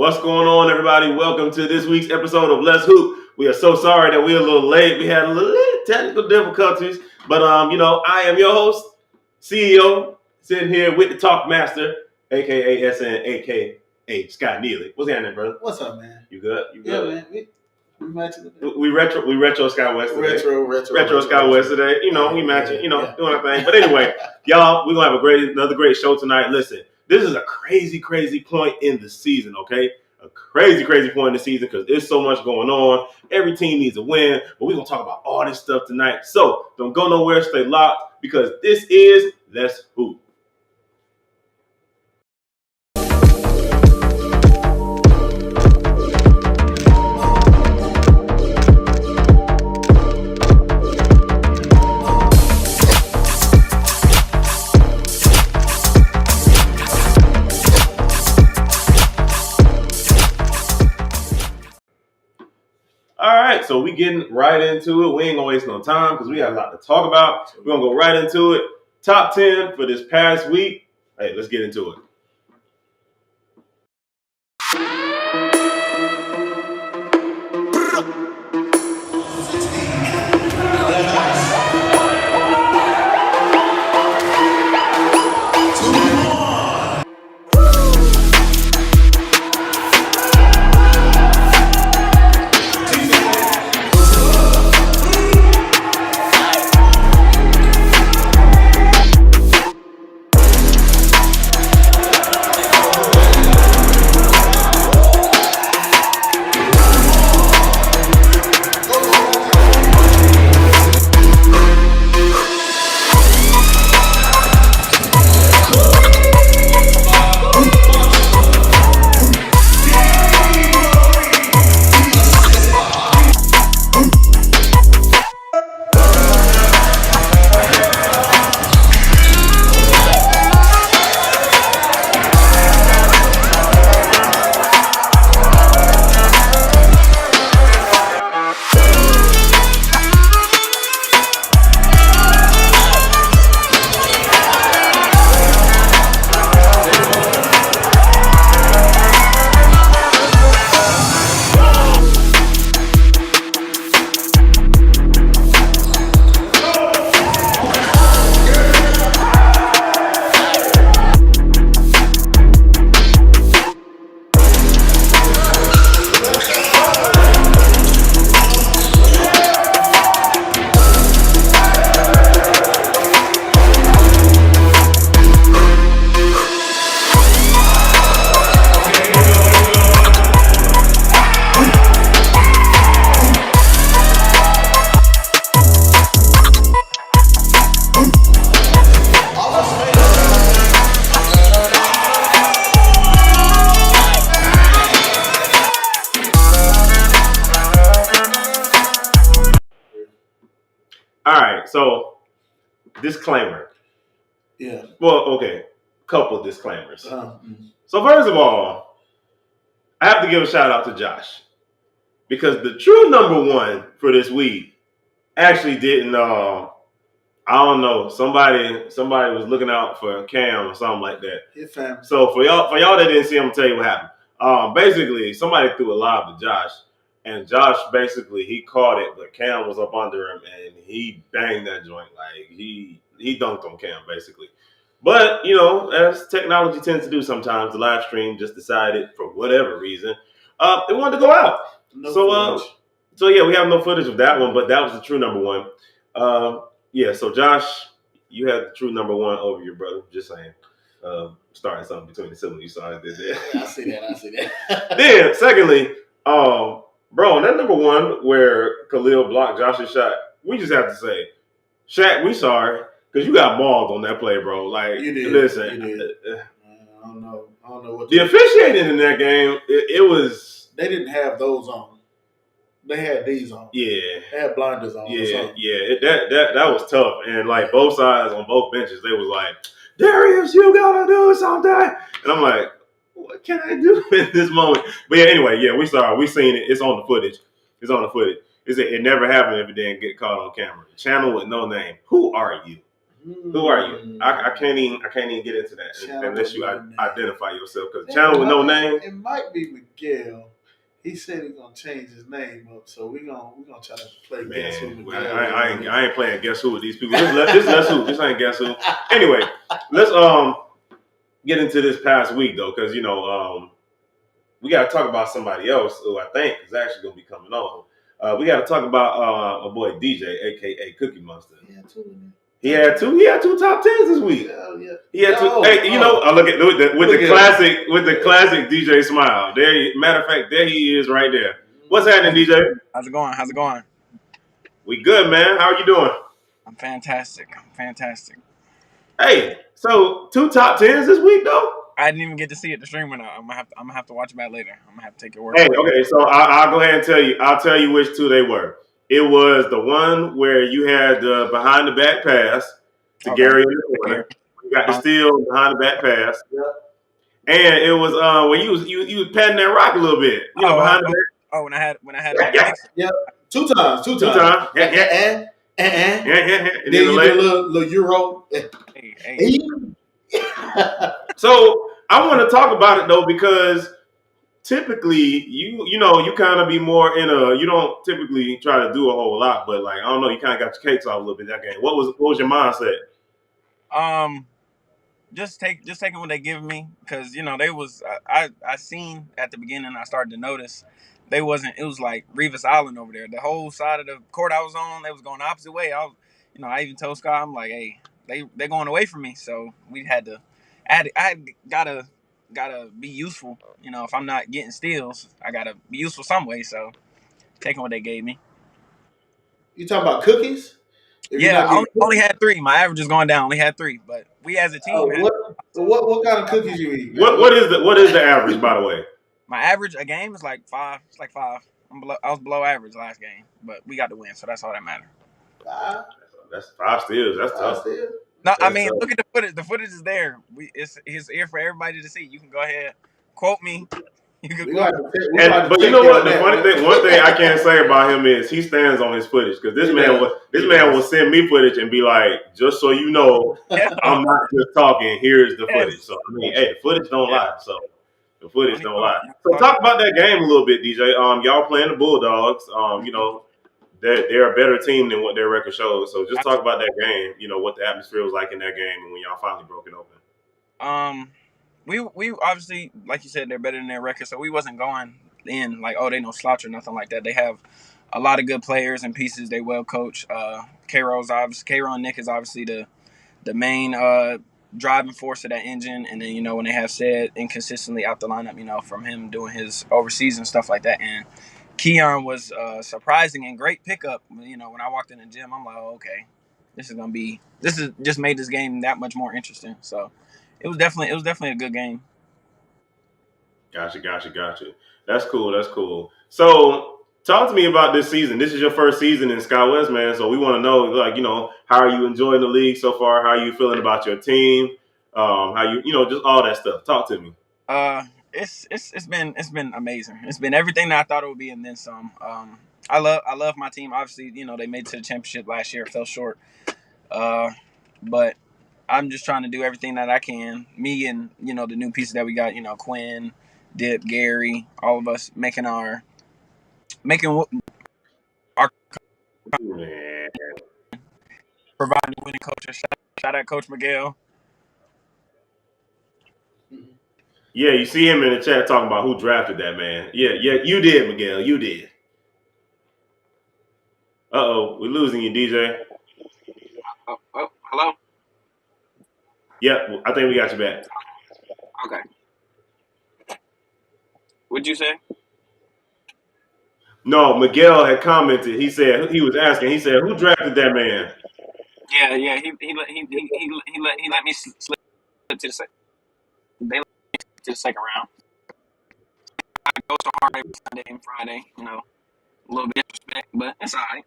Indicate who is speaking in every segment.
Speaker 1: What's going on, everybody? Welcome to this week's episode of Let's Hoop. We are so sorry that we're a little late. We had a little technical difficulties, but I am your host, CEO, sitting here with the Talk Master, aka SN, aka Scott Neely. What's happening, brother?
Speaker 2: What's up, man?
Speaker 1: You good? You
Speaker 2: Yeah,
Speaker 1: good?
Speaker 2: man. We matching.
Speaker 1: We retro Scott West today.
Speaker 2: Retro
Speaker 1: Scott West today. We matching. Doing our thing. But anyway, y'all, we're gonna have another great show tonight. Listen, this is a crazy point in the season. Okay, a crazy point in the season because there's so much going on. Every team needs a win, but we're gonna talk about all this stuff tonight. So don't go nowhere. Stay locked because this is Let's Hoop. All right, so we getting right into it. We ain't gonna waste no time because we got a lot to talk about. We're gonna go right into it. Top 10 for this past week. Hey, let's get into it. All right, so disclaimer.
Speaker 2: Yeah.
Speaker 1: Well, okay, couple disclaimers. So first of all, I have to give a shout out to Josh because the true number one for this week actually didn't. I don't know. Somebody was looking out for Cam or something like that.
Speaker 2: His family.
Speaker 1: So for y'all that didn't see him, I'll tell you what happened. Basically, somebody threw a lob to Josh. And Josh basically he caught it, but Cam was up under him, and he banged that joint like he dunked on Cam basically. But as technology tends to do sometimes, the live stream just decided for whatever reason it wanted to go out. So yeah, we have no footage of that one, but that was the true number one. So Josh, you had the true number one over your brother. Just saying. Starting something between the siblings. So I did that.
Speaker 2: I see that.
Speaker 1: Then secondly, bro, that number one where Khalil blocked Josh's shot, we just have to say, Shaq, we sorry, because you got mauled on that play, bro. Like,
Speaker 2: you did.
Speaker 1: Listen.
Speaker 2: You did. I don't know what
Speaker 1: the officiating in that game, it was.
Speaker 2: They didn't have those on. They had these on.
Speaker 1: Yeah.
Speaker 2: They had blinders on.
Speaker 1: Yeah. That was tough. And like both sides on both benches, they was like, Darius, you gotta do something. And I'm like, what can I do in this moment? But yeah, anyway, we saw it. We seen it. It's on the footage. It never happened if it didn't get caught on camera. Channel with no name. Who are you? Who are you? I can't even get into that unless you identify yourself. Because channel with no name.
Speaker 2: It might be Miguel. He said he's gonna change his name up, so we're gonna try to play Guess Who. Miguel
Speaker 1: I ain't playing Guess Who with these people. This Let's Who. This ain't Guess Who. Anyway, let's get into this past week though, because we got to talk about somebody else who I think is actually gonna be coming on. We got to talk about a boy DJ, aka Cookie Monster. He had two top tens this week.
Speaker 2: Yeah.
Speaker 1: He had two. I look at with the classic DJ smile. Matter of fact, there he is right there. What's happening, DJ?
Speaker 3: How's it going?
Speaker 1: We good, man. How are you doing?
Speaker 3: I'm fantastic.
Speaker 1: Hey, so two top tens this week though.
Speaker 3: I didn't even get to see it. The stream went out. I'm gonna have to watch it back later. I'm gonna have to take your word.
Speaker 1: Hey, okay. So I'll go ahead and tell you. I'll tell you which two they were. It was the one where you had the behind the back pass to Gary in the corner. You got the steal behind the back pass.
Speaker 2: Yeah.
Speaker 1: And it was when you was patting that rock a little bit. Behind the back.
Speaker 3: Oh, when I had
Speaker 2: Yeah. Two times.
Speaker 1: Yeah.
Speaker 2: And then you did a little Euro.
Speaker 3: Hey.
Speaker 1: So I want to talk about it though, because typically you kind of be more you don't typically try to do a whole lot, but like I don't know, you kind of got your cakes off a little bit that game. What was your mindset?
Speaker 3: Just taking what they give me, because they was I seen at the beginning. I started to notice it was like Revis Island over there. The whole side of the court I was on, they was going the opposite way. I even told Scott, I'm like, hey, they're going away from me, so we had to. I gotta be useful. If I'm not getting steals, I gotta be useful some way. So taking what they gave me.
Speaker 2: You talking about cookies?
Speaker 3: Yeah, I only had 3. My average is going down. Only had 3, but we as a team.
Speaker 2: What kind of cookies you eat?
Speaker 1: What is the average, by the way?
Speaker 3: My average a game is like 5. It's like 5. I was below average last game, but we got the win, so that's all that matters.
Speaker 1: That's 5 steals. That's tough.
Speaker 3: No, I mean, look at the footage. The footage is there. It's here for everybody to see. You can go ahead, quote me. You can
Speaker 1: but you know what? The one thing I can't say about him is he stands on his footage, because this man will send me footage and be like, just so you know, I'm not just talking. Here's the footage. So I mean, hey, the footage don't lie. So the footage don't lie. So talk about that game a little bit, DJ. Y'all playing the Bulldogs. They're a better team than what their record shows. So just talk about that game. What the atmosphere was like in that game and when y'all finally broke it open.
Speaker 3: We obviously, like you said, they're better than their record, so we wasn't going in like, oh, they no slouch or nothing like that. They have a lot of good players and pieces. They well coached. K-Roll and Nick is obviously the main driving force of that engine. And then when they have said inconsistently out the lineup, from him doing his overseas and stuff like that. And Keon was surprising and great pickup. When I walked in the gym, I'm like, oh, okay, this is just made this game that much more interesting. So it was definitely a good game.
Speaker 1: Gotcha. That's cool. So talk to me about this season. This is your first season in Sky West, man. So we want to know, like, how are you enjoying the league so far? How are you feeling about your team? How you, just all that stuff. Talk to me.
Speaker 3: It's been amazing. It's been everything that I thought it would be, and then some. I love my team. Obviously, they made it to the championship last year, fell short. But I'm just trying to do everything that I can. Me and the new pieces that we got. Quinn, Dip, Gary, all of us making our providing winning coaches. Shout out Coach Miguel.
Speaker 1: Yeah, you see him in the chat talking about who drafted that man. Yeah, you did, Miguel. You did. Uh-oh, we're losing you, DJ.
Speaker 3: Oh, hello?
Speaker 1: Yeah, I think we got you back.
Speaker 3: Okay. What'd you say?
Speaker 1: No, Miguel had commented. He said he was asking. He said, "Who drafted that man?"
Speaker 3: Yeah. He let me slip to the second. They let me to the second round. I go so hard every Sunday and Friday. A little bit of respect, but it's all right.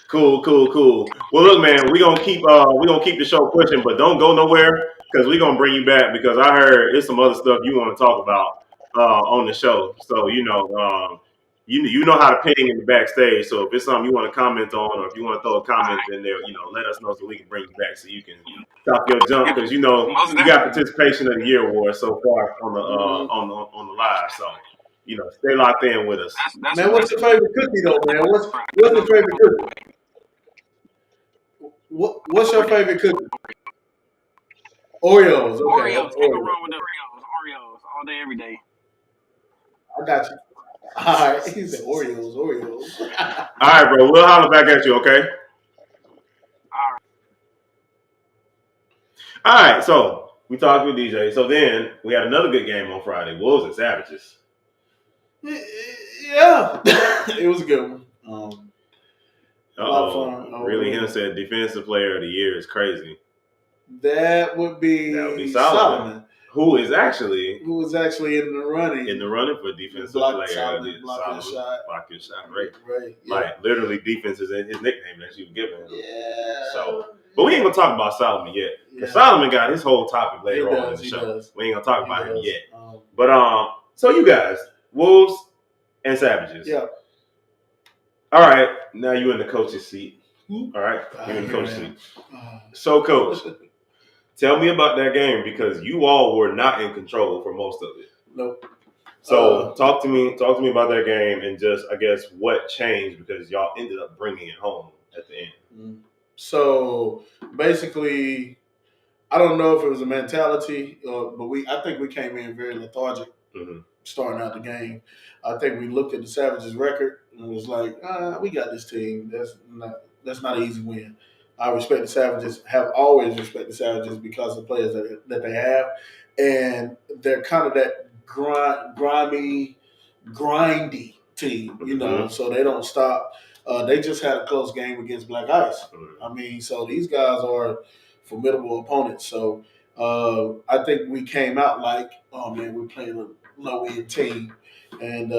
Speaker 1: Cool. Well, look, man, we're gonna keep the show pushing, but don't go nowhere, because we're gonna bring you back, because I heard there's some other stuff you want to talk about on the show. So you know how to ping in the backstage. So if it's something you want to comment on, or if you want to throw a comment in there, let us know so we can bring you back so you can talk your jump because you
Speaker 3: Most
Speaker 1: you got
Speaker 3: definitely.
Speaker 1: participation of the year award so far on the on the live. So stay locked in with us.
Speaker 3: That's
Speaker 2: Man, what's your favorite cookie though, man? What's your favorite cookie? What's your favorite cookie? Oreos. Okay,
Speaker 3: Oreos. Can't go
Speaker 2: Oreos.
Speaker 3: wrong with the Oreos. Oreos all day, every day.
Speaker 2: I got you. All right, he said Oreos.
Speaker 1: All right, bro. We'll holler back at you. Okay.
Speaker 3: All right.
Speaker 1: All right. So we talked with DJ. So then we had another good game on Friday. Wolves and Savages.
Speaker 2: Yeah, it was a good one. A lot of fun.
Speaker 1: Really, him said defensive player of the year is crazy.
Speaker 2: That would be Solomon.
Speaker 1: Who was actually
Speaker 2: in the running.
Speaker 1: In the running for defensive player.
Speaker 2: Solomon, block your shot.
Speaker 1: Block your shot, right?
Speaker 2: Yeah.
Speaker 1: Like literally defense is in his nickname that you were giving him.
Speaker 2: Yeah.
Speaker 1: So but we ain't gonna talk about Solomon yet. Because Solomon got his whole topic later on in the show.
Speaker 2: Does.
Speaker 1: We ain't gonna talk about him yet. But so you guys, Wolves and Savages.
Speaker 2: Yeah.
Speaker 1: All right, now you in the coach's seat. All right, you're in the coach's seat. So, coach, tell me about that game because you all were not in control for most of it.
Speaker 2: Nope.
Speaker 1: So, talk to me about that game and just, I guess, what changed because y'all ended up bringing it home at the end.
Speaker 2: So, basically, I don't know if it was a mentality, but I think we came in very lethargic starting out the game. I think we looked at the Savages record and was like, we got this team. That's not an easy win. I respect the Savages, have always respected the Savages because of the players that they have. And they're kind of that grindy team, so they don't stop. They just had a close game against Black Ice. I mean, so these guys are formidable opponents. So I think we came out like, oh, man, we're playing a low-end team. And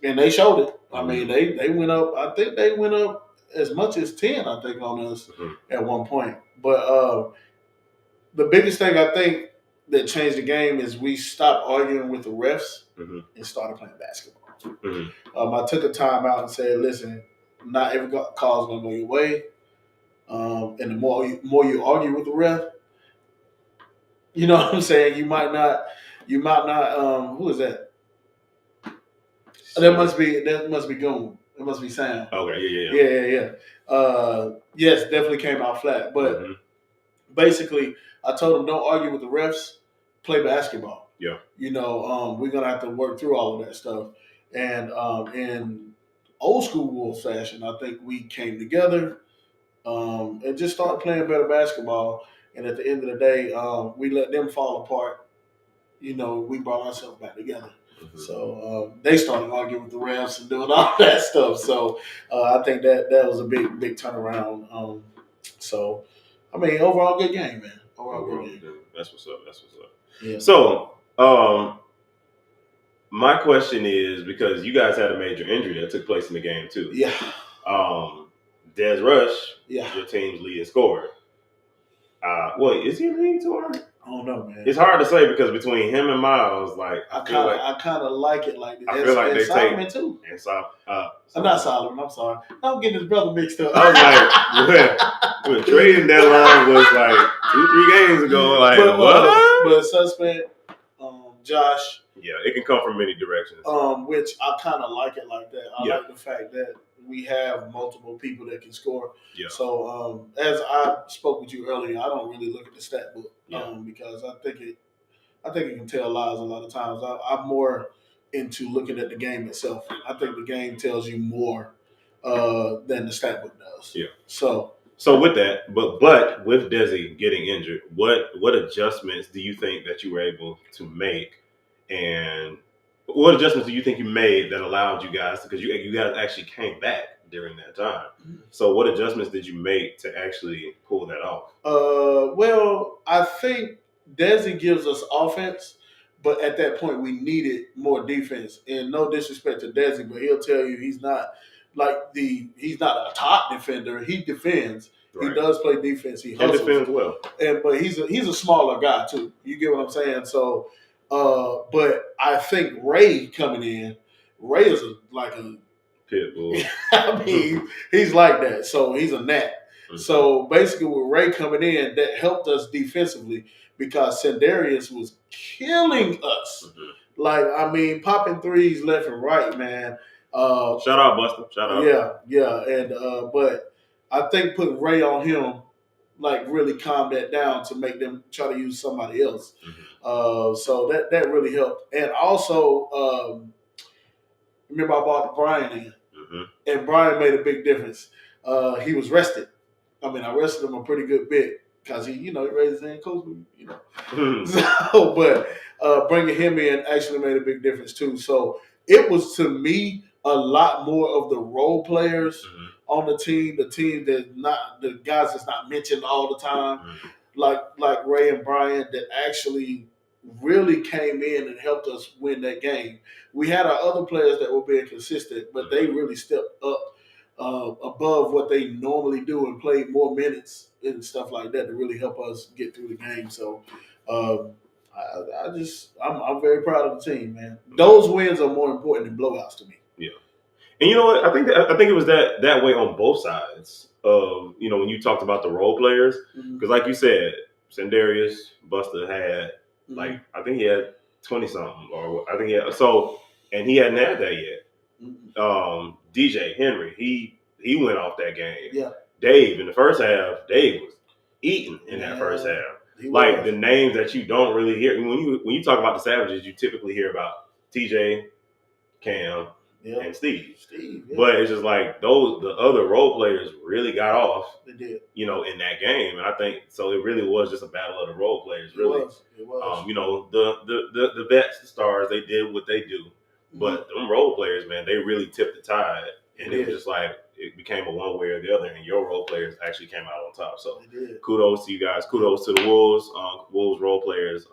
Speaker 2: they showed it. I mean, they went up. I think they went up as much as 10, I think, on us at one point. But the biggest thing I think that changed the game is we stopped arguing with the refs and started playing basketball. I took a time out and said, listen, not every call is going to go your way. And the more you argue with the ref, you know what I'm saying? You might not. Who is that? That must be Goon. It must be Sam.
Speaker 1: Okay,
Speaker 2: yeah. Yes, definitely came out flat. But basically, I told him don't argue with the refs, play basketball.
Speaker 1: Yeah.
Speaker 2: We're gonna have to work through all of that stuff. And in old school Wolves fashion, I think we came together and just started playing better basketball. And at the end of the day, we let them fall apart. We brought ourselves back together. So they started arguing with the refs and doing all that stuff. So I think that was a big turnaround. So, I mean, overall good game, man. Overall good game.
Speaker 1: That's what's up.
Speaker 2: Yeah.
Speaker 1: So, my question is because you guys had a major injury that took place in the game too.
Speaker 2: Yeah.
Speaker 1: Des Rush,
Speaker 2: your
Speaker 1: team's leading scorer. Is he leading scorer?
Speaker 2: I don't know, man.
Speaker 1: It's hard to say because between him and Miles, like
Speaker 2: I kind of like it like this.
Speaker 1: I feel like they
Speaker 2: Solomon
Speaker 1: take
Speaker 2: too.
Speaker 1: And
Speaker 2: I'm not Solomon. I'm sorry. I'm getting his brother mixed up.
Speaker 1: I was like, when trading deadline was like 2-3 games ago. Like what?
Speaker 2: But suspect, Josh.
Speaker 1: Yeah, it can come from many directions.
Speaker 2: Which I kind of like it like that. I like the fact that we have multiple people that can score.
Speaker 1: Yeah.
Speaker 2: So as I spoke with you earlier, I don't really look at the stat book because I think it can tell lies a lot of times. I'm more into looking at the game itself. I think the game tells you more than the stat book does.
Speaker 1: Yeah.
Speaker 2: So
Speaker 1: with that, but with Desi getting injured, what adjustments do you think that you were able to make, and what adjustments do you think you made that allowed you guys, because you guys actually came back during that time? So what adjustments did you make to actually pull that off?
Speaker 2: Well, I think Desi gives us offense, but at that point we needed more defense. And no disrespect to Desi, but he'll tell you he's not he's not a top defender. He defends. Right. He does play defense. He hustles.
Speaker 1: And defends well.
Speaker 2: But he's a smaller guy too. You get what I'm saying? So, but I think Ray coming in Ray is like a
Speaker 1: Pitbull.
Speaker 2: I mean, he's like that. So he's a gnat.
Speaker 1: Mm-hmm.
Speaker 2: So basically, with Ray coming in, that helped us defensively because Sendarius was killing us.
Speaker 1: Mm-hmm.
Speaker 2: Like, I mean, popping threes left and right, man.
Speaker 1: Shout out, Buster. Shout out.
Speaker 2: Yeah. And but I think putting Ray on him, like, really calmed that down to make them try to use somebody else.
Speaker 1: Mm-hmm.
Speaker 2: So that really helped. And also, remember I brought Brian in.
Speaker 1: Mm-hmm.
Speaker 2: And Brian made a big difference. He was rested. I mean, I rested him a pretty good bit because he raised his hand, coach,
Speaker 1: Mm-hmm.
Speaker 2: So, but bringing him in actually made a big difference too. So it was, to me, a lot more of the role players
Speaker 1: Mm-hmm.
Speaker 2: on the team that not the guys that's not mentioned all the time,
Speaker 1: Mm-hmm.
Speaker 2: like Ray and Brian, that actually really came in and helped us win that game. We had our other players that were being consistent, but they really stepped up above what they normally do and played more minutes and stuff like that to really help us get through the game. So I'm very proud of the team, man. Those wins are more important than blowouts to me.
Speaker 1: Yeah. And you know what? I think it was that way on both sides. When you talked about the role players, because like you said, Sendarius Buster had like I think he had 20 something, or I think he had and he hadn't had that yet. DJ Henry, he went off that game.
Speaker 2: Yeah.
Speaker 1: Dave in the first half, Dave was eating in that first half. Like the names that you don't really hear when you talk about the Savages, you typically hear about TJ, Cam, and Steve. But it's just like the other role players really got off.
Speaker 2: They did.
Speaker 1: In that game, and I think so. It really was just a battle of the role players. Really,
Speaker 2: it was.
Speaker 1: The vets, the stars, they did what they do. But them role players, man, they really tipped the tide, and it was just like it became a one way or the other, and your role players actually came out on top. So kudos to you guys. Kudos to the Wolves. Wolves role players.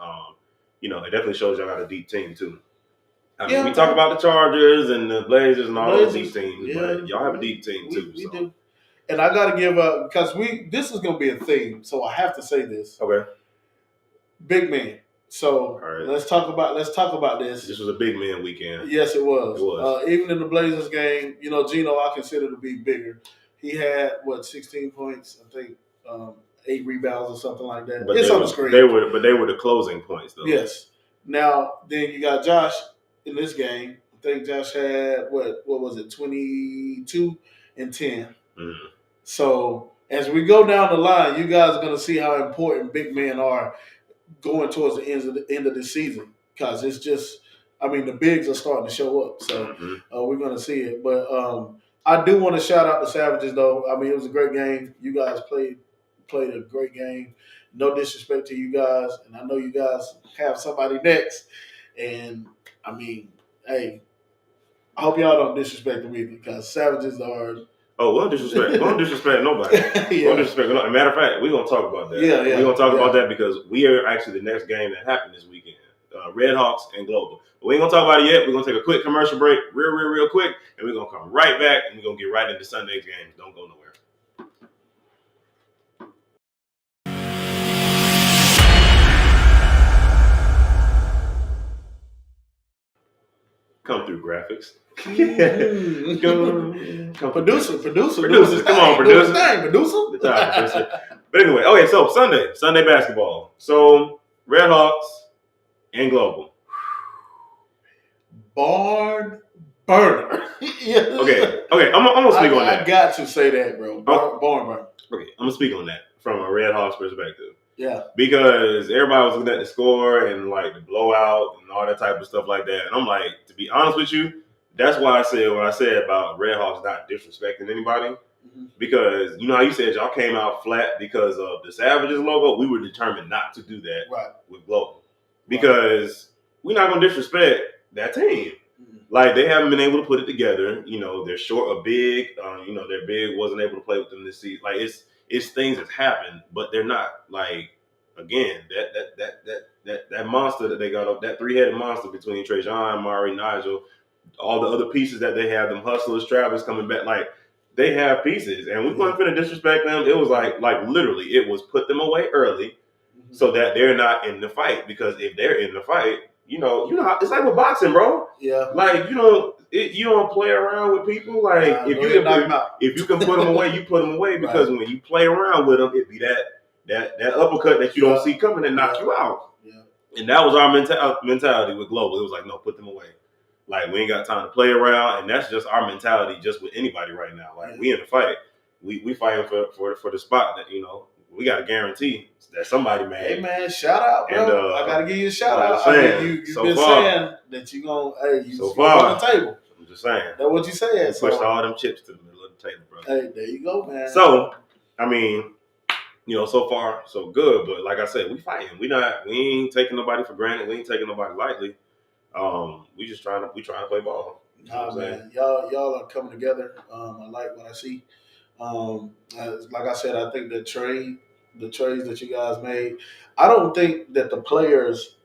Speaker 1: It definitely shows y'all got a deep team too. I mean, we talk about the Chargers and the Blazers and all those deep teams, but y'all have a deep team too.
Speaker 2: We do. And I got to give up because this is going to be a theme, so I have to say this.
Speaker 1: Okay.
Speaker 2: Big man. So let's talk about this.
Speaker 1: This was a big man weekend.
Speaker 2: Yes, it was.
Speaker 1: It was.
Speaker 2: Even in the Blazers game, Gino I consider to be bigger. He had 16 points, I think, 8 rebounds or something like that.
Speaker 1: But
Speaker 2: it's on the screen.
Speaker 1: They were the closing points though.
Speaker 2: Yes. Now then you got Josh in this game. I think Josh had what was it, 22 and 10.
Speaker 1: Mm-hmm.
Speaker 2: So as we go down the line, you guys are going to see how important big men are going towards the end of the season, because it's just, I mean, the bigs are starting to show up. So we're going to see it. But I do want to shout out the Savages, though. I mean, it was a great game. You guys played a great game. No disrespect to you guys, and I know you guys have somebody next. And I mean, hey, I hope y'all don't disrespect them either, because Savages are.
Speaker 1: Oh, we don't disrespect nobody. We don't disrespect nobody. Matter of fact, we're gonna talk about that.
Speaker 2: Yeah.
Speaker 1: We're gonna talk about that because we are actually the next game that happened this weekend. Red Hawks and Global. But we ain't gonna talk about it yet. We're gonna take a quick commercial break, real quick, and we're gonna come right back and we're gonna get right into Sunday's games. Don't go nowhere. Come through, graphics.
Speaker 2: Producer.
Speaker 1: Come on, producer.
Speaker 2: Producer.
Speaker 1: But anyway, okay, so Sunday basketball. So Red Hawks and Global.
Speaker 2: Barn burner.
Speaker 1: Okay. I'm gonna speak on that.
Speaker 2: I got to say that, bro. Barn burner.
Speaker 1: Okay, I'm gonna speak on that from a Red Hawks perspective.
Speaker 2: Yeah.
Speaker 1: Because everybody was looking at the score and like the blowout and all that type of stuff like that. And I'm like, to be honest with you, that's why I said what I said about Red Hawks not disrespecting anybody. Mm-hmm. Because you know how you said y'all came out flat because of the Savages logo? We were determined not to do that with Global. Because we're not going to disrespect that team. Mm-hmm. Like, they haven't been able to put it together. They're short or big. Their big wasn't able to play with them this season. Like, it's things that happen, but they're not like, again, that monster that they got up, that 3-headed monster between Trajan, Mari, Nigel, all the other pieces that they have, them hustlers, Travis coming back, like they have pieces, and we weren't finna disrespect them. It was like literally, it was put them away early so that they're not in the fight, because if they're in the fight, you know, it's like with boxing, bro.
Speaker 2: Yeah.
Speaker 1: Like you don't play around with people. Like if you can put them away, you put them away because when you play around with them, it be that uppercut that you don't see coming and knock you out.
Speaker 2: Yeah.
Speaker 1: And that was our mentality with Global. It was like, no, put them away. Like we ain't got time to play around, and that's just our mentality, just with anybody right now. Like we in the fight, we fighting for the spot that we got to guarantee that somebody made.
Speaker 2: Hey man, shout out, bro!
Speaker 1: And,
Speaker 2: I gotta give you a shout out. You've
Speaker 1: so
Speaker 2: been saying that you gonna
Speaker 1: so far
Speaker 2: on the table.
Speaker 1: I'm just saying.
Speaker 2: That's what you said.
Speaker 1: Pushed all them chips to the middle of the table, bro.
Speaker 2: Hey, there you go, man.
Speaker 1: So I mean, so far so good, but like I said, we fighting. We ain't taking nobody for granted. We ain't taking nobody lightly. We trying to play ball.
Speaker 2: Nah, man, y'all are coming together. I like what I see. Like I said, I think the trades that you guys made, I don't think that the players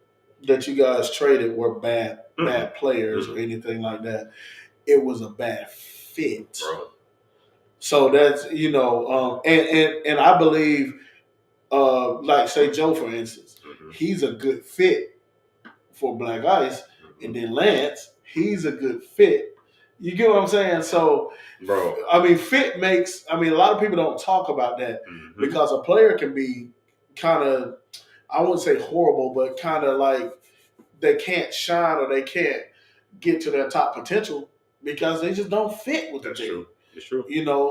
Speaker 2: that you guys traded were bad players or anything like that. It was a bad fit.
Speaker 1: Bro.
Speaker 2: So that's and I believe, like say Joe for instance, he's a good fit for Black Ice, and then Lance, he's a good fit. You get what I'm saying? So,
Speaker 1: bro,
Speaker 2: I mean, fit makes. I mean, a lot of people don't talk about that because a player can be kind of, I wouldn't say horrible, but kind of like they can't shine or they can't get to their top potential because they just don't fit with the team.
Speaker 1: It's true.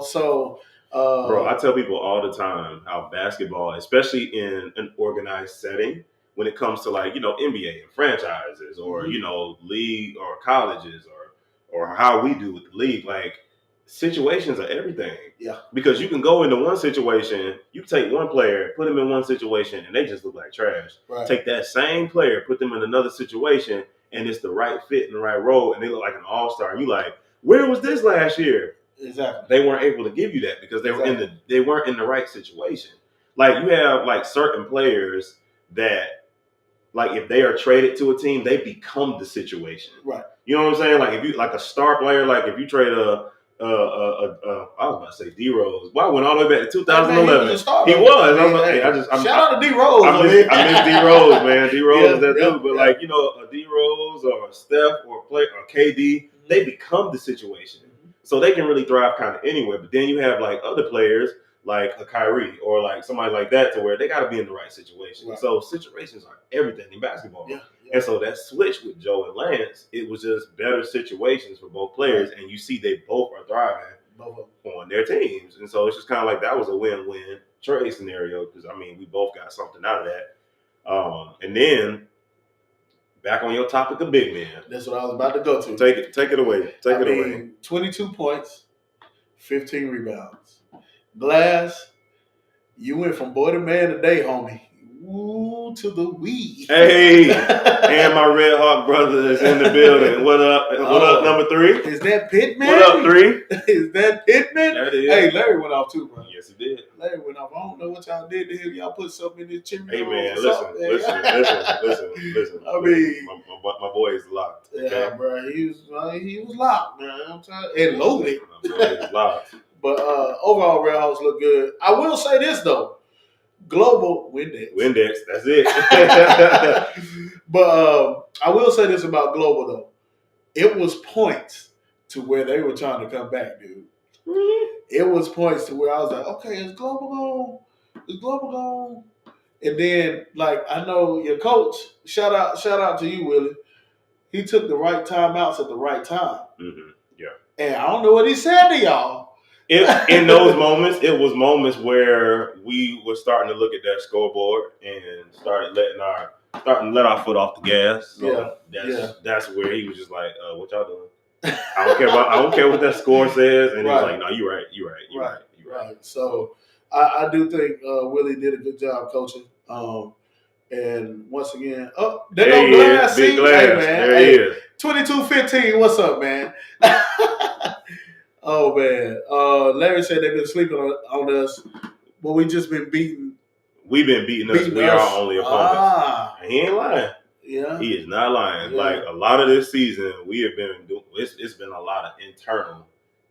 Speaker 2: So.
Speaker 1: Bro, I tell people all the time how basketball, especially in an organized setting, when it comes to like, NBA and franchises or, league or colleges or how we do with the league, like situations are everything.
Speaker 2: Yeah.
Speaker 1: Because you can go into one situation, you take one player, put them in one situation, and they just look like trash.
Speaker 2: Right.
Speaker 1: Take that same player, put them in another situation, and it's the right fit and the right role, and they look like an all-star. And you like, where was this last year?
Speaker 2: Exactly.
Speaker 1: They weren't able to give you that because they weren't in the right situation. Like you have like certain players that, like if they are traded to a team, they become the situation.
Speaker 2: Right.
Speaker 1: You know what I'm saying? Like if you like a star player, like if you trade I was about to say D Rose. Why went all the way back to 2011? He was.
Speaker 2: Shout out to D Rose.
Speaker 1: I miss D Rose, man. D Rose is that dude. But like a D Rose or a Steph or KD, they become the situation. So they can really thrive kind of anywhere. But then you have like other players like a Kyrie or like somebody like that to where they got to be in the right situation. Right. So situations are everything in basketball.
Speaker 2: Yeah.
Speaker 1: And so that switch with Joe and Lance, it was just better situations for both players. Right. And you see they both are thriving on their teams. And so it's just kind of like that was a win-win trade scenario because, I mean, we both got something out of that. And then back on your topic of big men.
Speaker 2: That's what I was about to go to.
Speaker 1: Take it away. Take it away.
Speaker 2: 22 points, 15 rebounds. Glass, you went from boy to man today, homie. Woo to the wee.
Speaker 1: Hey, and my Red Hawk brother is in the building. What up? What up, number 3?
Speaker 2: Is that Pittman?
Speaker 1: What up, 3?
Speaker 2: Is that Pittman?
Speaker 1: That is.
Speaker 2: Hey, Larry went off too, bro.
Speaker 1: Yes, he did.
Speaker 2: Larry went off. I don't know what y'all did to him. Y'all put something in his chimney.
Speaker 1: Hey, man, listen.
Speaker 2: I mean,
Speaker 1: my boy is locked. Okay?
Speaker 2: Yeah, bro. He was locked, man. I'm trying and loaded.
Speaker 1: My boy is locked.
Speaker 2: But overall, Red Hawks look good. I will say this though. Global Windex. That's it. But I will say this about Global though. It was points to where they were trying to come back, dude. Mm-hmm. It was points to where I was like, okay, is Global gone? Is Global gone? And then, like, I know your coach, shout out to you, Willie. He took the right timeouts at the right time.
Speaker 1: Mm-hmm. Yeah.
Speaker 2: And I don't know what he said to y'all.
Speaker 1: In those moments, it was moments where we were starting to look at that scoreboard and starting to let our foot off the gas. So that's where he was just like, "What y'all doing? I don't care what that score says." And he was like, "No, you're right."
Speaker 2: So I do think Willie did a good job coaching. And once again, there
Speaker 1: he is. Big Glass. Hey, man. There he is.
Speaker 2: 22-15. What's up, man? Oh, man. Larry said they've been sleeping on us, but we just been beating.
Speaker 1: We've been beating us. We are our only opponents. And he ain't lying.
Speaker 2: Yeah.
Speaker 1: He is not lying. Yeah. Like, a lot of this season, we have been doing, it's been a lot of internal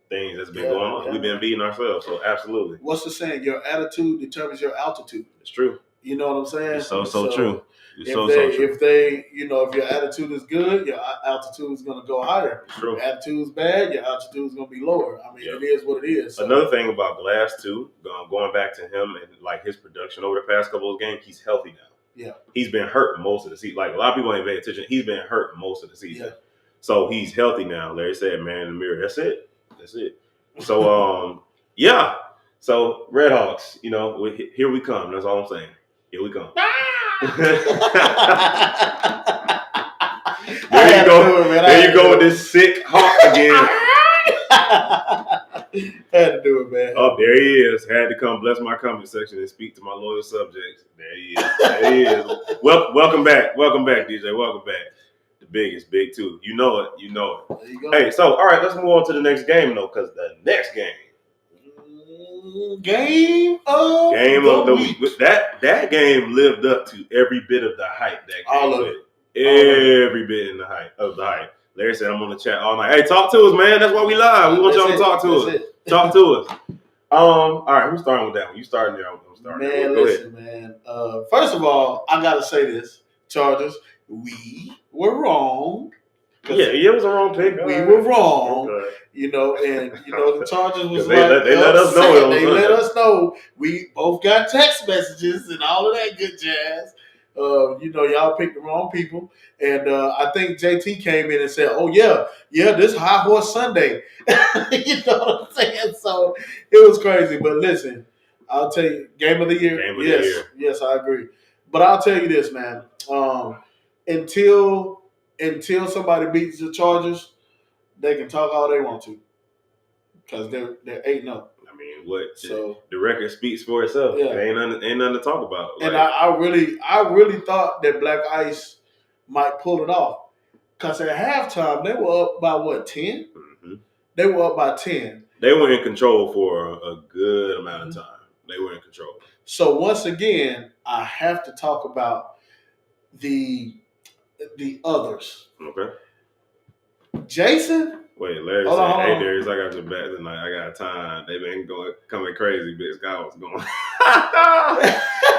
Speaker 1: things that's been going on. Yeah. We've been beating ourselves, so absolutely.
Speaker 2: What's the saying? Your attitude determines your altitude.
Speaker 1: It's true.
Speaker 2: You know what I'm saying?
Speaker 1: It's so true. It's
Speaker 2: If
Speaker 1: so true.
Speaker 2: if they, if your attitude is good, your altitude is going to go higher.
Speaker 1: It's true.
Speaker 2: If your attitude is bad, your altitude is going to be lower. I mean,
Speaker 1: Yep.
Speaker 2: It is what it is. So.
Speaker 1: Another thing about Glass too, going back to him and like his production over the past couple of games, he's healthy now.
Speaker 2: Yeah.
Speaker 1: He's been hurt most of the season. Like a lot of people ain't paying attention. He's been hurt most of the season.
Speaker 2: Yeah.
Speaker 1: So he's healthy now. Larry said, man, in the mirror. That's it. So yeah. So Redhawks, here we come. That's all I'm saying. Here we come. There you go. There you go with this sick hawk again.
Speaker 2: Had to do it, man.
Speaker 1: Oh, there he is. Had to come bless my comment section and speak to my loyal subjects. There he is. There he is. Welcome back. Welcome back, DJ. Welcome back. The biggest, big two. You know it. You know it.
Speaker 2: There you go.
Speaker 1: Hey, so all right, let's move on to the next game though, because the next game.
Speaker 2: Game of the week.
Speaker 1: That game lived up to every bit of the hype that came
Speaker 2: All of
Speaker 1: with it. Every bit in the hype of the hype. Larry said, I'm on the chat all night. Hey, talk to us, man. That's why we live. We want y'all to talk to us. Talk to us. All right, who's starting with that one? You starting there. I'm starting there.
Speaker 2: Man,
Speaker 1: Go
Speaker 2: listen,
Speaker 1: ahead.
Speaker 2: man. First of all, I gotta say this. Chargers, we were wrong.
Speaker 1: Yeah, it was a wrong pick.
Speaker 2: We were wrong.
Speaker 1: Okay.
Speaker 2: And the Chargers was
Speaker 1: they let us know.
Speaker 2: They let us know. We both got text messages and all of that good jazz. Y'all picked the wrong people. And I think JT came in and said, oh, yeah, this High Horse Sunday. You know what I'm saying? So it was crazy. But listen, I'll tell you, game of the year.
Speaker 1: Game of the year.
Speaker 2: Yes, I agree. But I'll tell you this, man. Until somebody beats the Chargers, they can talk all they want to. Because they're 8-0.
Speaker 1: I mean, what?
Speaker 2: So
Speaker 1: the record speaks for itself.
Speaker 2: Yeah.
Speaker 1: Ain't nothing to talk about.
Speaker 2: And I really thought that Black Ice might pull it off. Because at halftime, they were up by, 10?
Speaker 1: Mm-hmm.
Speaker 2: They were up by 10.
Speaker 1: They were in control for a good amount of time. They were in control.
Speaker 2: So once again, I have to talk about the others.
Speaker 1: Okay.
Speaker 2: Jason?
Speaker 1: Wait, Larry
Speaker 2: Hold
Speaker 1: said,
Speaker 2: on.
Speaker 1: hey, Darius, I got your back tonight. I got time. They've been coming crazy, bitch. Scott was going.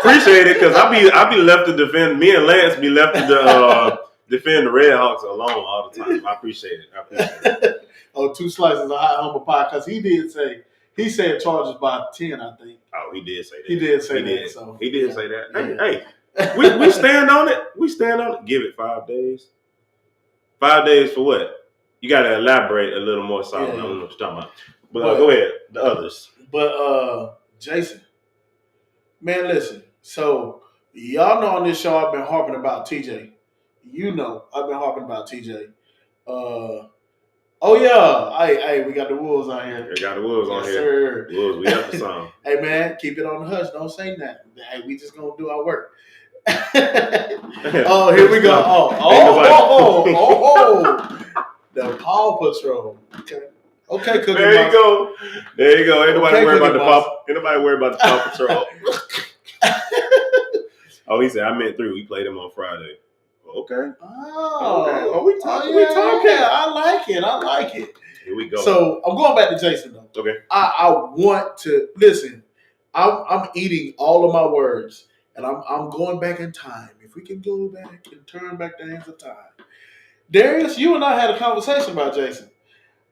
Speaker 1: Appreciate it, because I be left to defend. Me and Lance be left to defend the Redhawks alone all the time. I appreciate it.
Speaker 2: Oh, 2 slices of hot humble pie, because he said Chargers by 10, I think.
Speaker 1: Oh, he did say that.
Speaker 2: He did say that. So
Speaker 1: he did say that.
Speaker 2: Yeah.
Speaker 1: Hey, we stand on it. We stand on it. Give it 5 days. 5 days for what? You got to elaborate a little more solid.
Speaker 2: Yeah.
Speaker 1: I don't know what you're talking about. But go ahead. The others.
Speaker 2: But Jason, man, listen. So y'all know on this show I've been harping about TJ. You know I've been harping about TJ. Oh yeah, hey, we got the Wolves on here.
Speaker 1: We got the Wolves on here.
Speaker 2: Sir.
Speaker 1: Wolves, we got the song.
Speaker 2: Hey man, keep it on the hush. Don't say nothing. Hey, we just gonna do our work. Oh, here we go. Oh. The Paw Patrol. Okay, Cookie
Speaker 1: There
Speaker 2: Monster.
Speaker 1: you go. There you go. Ain't nobody worried about the
Speaker 2: Monster.
Speaker 1: Paw. Ain't nobody worried about the Paw Patrol. Oh, he said I meant 3. We played him on Friday. Okay.
Speaker 2: Oh,
Speaker 1: okay. Oh, we talking.
Speaker 2: Yeah, I like it.
Speaker 1: Here we go.
Speaker 2: So I'm going back to Jason though.
Speaker 1: Okay.
Speaker 2: I want to listen. I'm eating all of my words, and I'm going back in time. If we can go back and turn back the hands of time, Darius, you and I had a conversation about Jason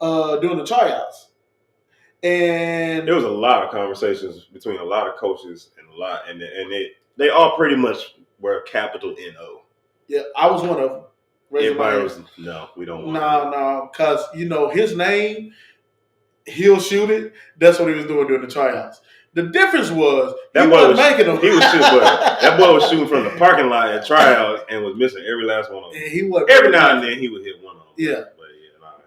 Speaker 2: during the tryouts, and
Speaker 1: there was a lot of conversations between a lot of coaches and they all pretty much were capital N-O.
Speaker 2: Yeah, I was one of them.
Speaker 1: Everybody was, no, we don't want
Speaker 2: No, because, his name, he'll shoot it. That's what he was doing during the tryouts. The difference was, he wasn't making them.
Speaker 1: He was shooting, that boy was shooting from the parking lot at tryouts and was missing every last one of them. Every now and then he would hit one of them.
Speaker 2: Yeah.
Speaker 1: But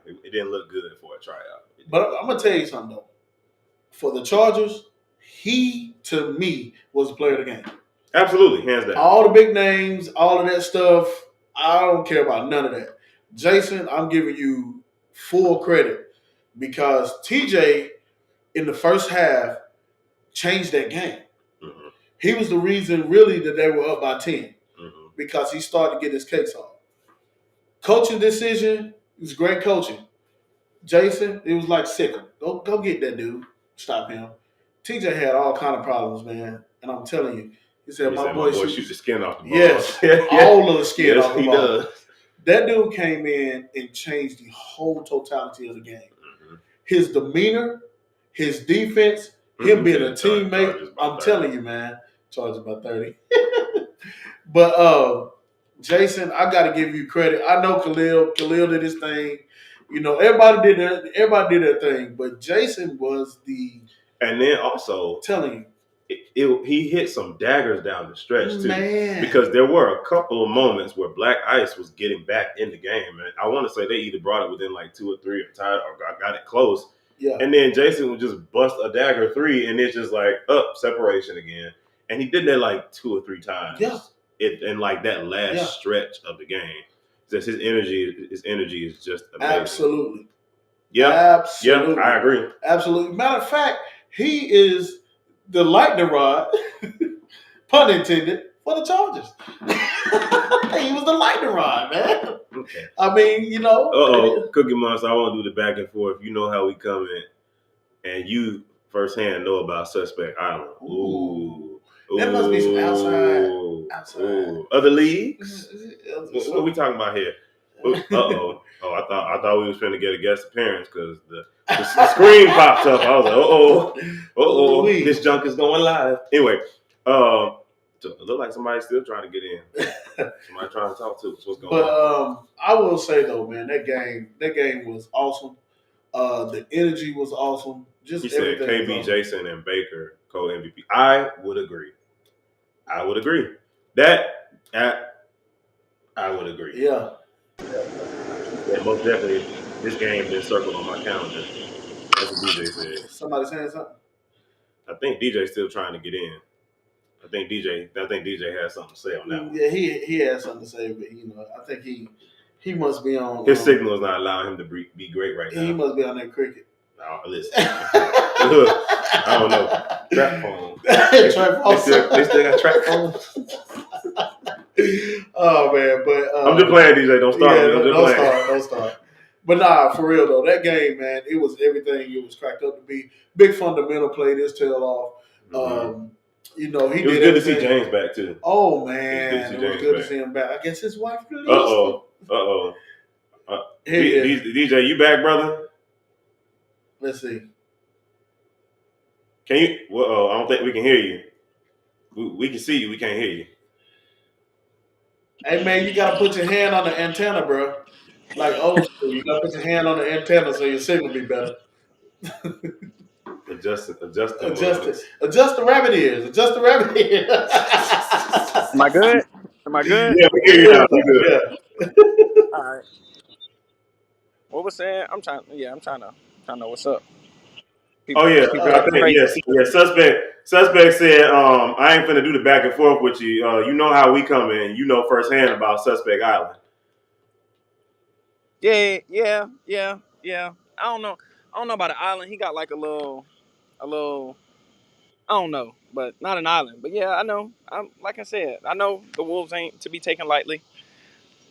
Speaker 1: it didn't look good for a tryout.
Speaker 2: But I'm going to tell you something, though. For the Chargers, he, to me, was the player of the game.
Speaker 1: Absolutely, hands down.
Speaker 2: All the big names, all of that stuff, I don't care about none of that. Jason, I'm giving you full credit because TJ, in the first half, changed that game.
Speaker 1: Mm-hmm.
Speaker 2: He was the reason, really, that they were up by 10 because he started to get his cakes off. Coaching decision, it was great coaching. Jason, it was like sick him. Go get that dude. Stop him. TJ had all kind of problems, man. And I'm telling you, He said,
Speaker 1: He
Speaker 2: "My
Speaker 1: said,
Speaker 2: boy,
Speaker 1: "My boy shoot the skin off the ball."
Speaker 2: yes,
Speaker 1: Yeah.
Speaker 2: all of the skin
Speaker 1: Yes,
Speaker 2: off the
Speaker 1: he
Speaker 2: ball."
Speaker 1: does.
Speaker 2: That dude came in and changed the whole totality of the game.
Speaker 1: Mhm.
Speaker 2: His demeanor, his defense, him being a teammate. I'm telling you, man, Chargers by 30. But Jason, I got to give you credit. I know Khalil did his thing. You know, everybody did their thing, but Jason was the
Speaker 1: And then also,
Speaker 2: telling
Speaker 1: he hit some daggers down the stretch
Speaker 2: you,
Speaker 1: too,
Speaker 2: man,
Speaker 1: because there were a couple of moments where Black Ice was getting back in the game, and I want to say they either brought it within like 2 or 3 or tied or got it close,
Speaker 2: yeah,
Speaker 1: and then Jason would just bust a dagger 3, and it's just like up separation again, and he did that like 2 or 3 times,
Speaker 2: Yeah.
Speaker 1: in like that last
Speaker 2: Yeah.
Speaker 1: stretch of the game. Just his energy is just amazing.
Speaker 2: absolutely,
Speaker 1: Yeah,
Speaker 2: absolutely,
Speaker 1: I agree.
Speaker 2: absolutely. Matter of fact, he is the lightning rod, pun intended, for the Chargers. He was the lightning rod, man.
Speaker 1: Okay.
Speaker 2: I mean, you know.
Speaker 1: Cookie Monster, I want to do the back and forth. You know how we come in, and you firsthand know about Suspect Island. Ooh.
Speaker 2: There must be some outside.
Speaker 1: Ooh. Other leagues? What are we talking about here? Uh-oh. Oh, I thought we was finna get a guest appearance because the screen popped up. I was like, uh-oh, this junk is going live. Anyway, it look like somebody's still trying to get in. Somebody trying to talk to us. What's going on?
Speaker 2: But I will say though, man, that game was awesome. The energy was awesome. Just
Speaker 1: He said KB,
Speaker 2: awesome.
Speaker 1: Jason, and Baker co-MVP. I would agree. That I would agree.
Speaker 2: Yeah.
Speaker 1: Yeah, most definitely. This game been circled on my calendar. That's what DJ said.
Speaker 2: Somebody saying something?
Speaker 1: I think DJ's still trying to get in. I think DJ has something to say on that one.
Speaker 2: Yeah, he has something to say, but you know, I think he must be on.
Speaker 1: His signal is not allowing him to be great right now.
Speaker 2: He must be on that cricket.
Speaker 1: No, listen. I don't know. Trap phone. They still got trap phones.
Speaker 2: Oh man, but
Speaker 1: I'm just playing, DJ. Don't start.
Speaker 2: Yeah, don't start. But nah, for real though, that game, man, it was everything it was cracked up to be. Big fundamental played his tail off.
Speaker 1: Mm-hmm.
Speaker 2: You know,
Speaker 1: it was good to see James back too.
Speaker 2: Oh man, it was good to see him back. I guess his wife released him.
Speaker 1: DJ, you back, brother?
Speaker 2: Let's see.
Speaker 1: Can you? Well, I don't think we can hear you. We can see you. We can't hear you.
Speaker 2: Hey man, you gotta put your hand on the antenna, bro. Like old school, you gotta put your hand on the antenna so your signal be better.
Speaker 1: Adjust
Speaker 2: the rabbit ears. Adjust the rabbit ears.
Speaker 3: Am I good?
Speaker 1: Yeah, we hear you now. We good.
Speaker 3: Yeah. All right. What was saying? I'm trying to know what's up.
Speaker 1: People, I think Suspect said, I ain't finna do the back and forth with you. You know how we come in. You know firsthand about Suspect Island.
Speaker 3: Yeah. I don't know about the island. He got like a little. I don't know, but not an island. But yeah, I know. Like I said, I know the Wolves ain't to be taken lightly.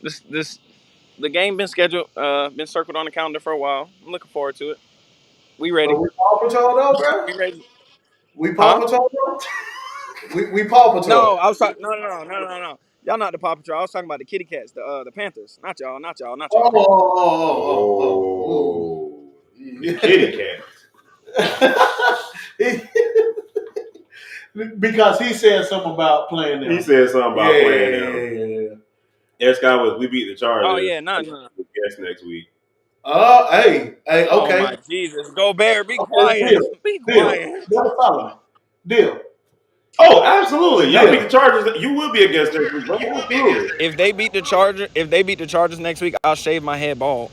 Speaker 3: The game been scheduled, been circled on the calendar for a while. I'm looking forward to it. We ready?
Speaker 2: We Paw Patrol though, bro.
Speaker 3: We ready?
Speaker 2: We Paw Patrol though. We Paw Patrol.
Speaker 3: No, I was talking. No. Y'all not the Paw Patrol. I was talking about the kitty cats, the Panthers. Not y'all.
Speaker 2: Oh.
Speaker 1: The kitty cats.
Speaker 2: Because he said something about playing them.
Speaker 1: He said something about playing them.
Speaker 2: Yeah.
Speaker 1: Air Sky was we beat the Chargers.
Speaker 3: Oh yeah, no.
Speaker 1: Guess next week.
Speaker 2: Hey, okay.
Speaker 3: Oh my Jesus, go Bear, be quiet. Be quiet.
Speaker 2: Deal.
Speaker 1: Oh, absolutely. Y'all beat the Chargers. You will be a guest next week.
Speaker 3: If they beat the Chargers next week, I'll shave my head bald.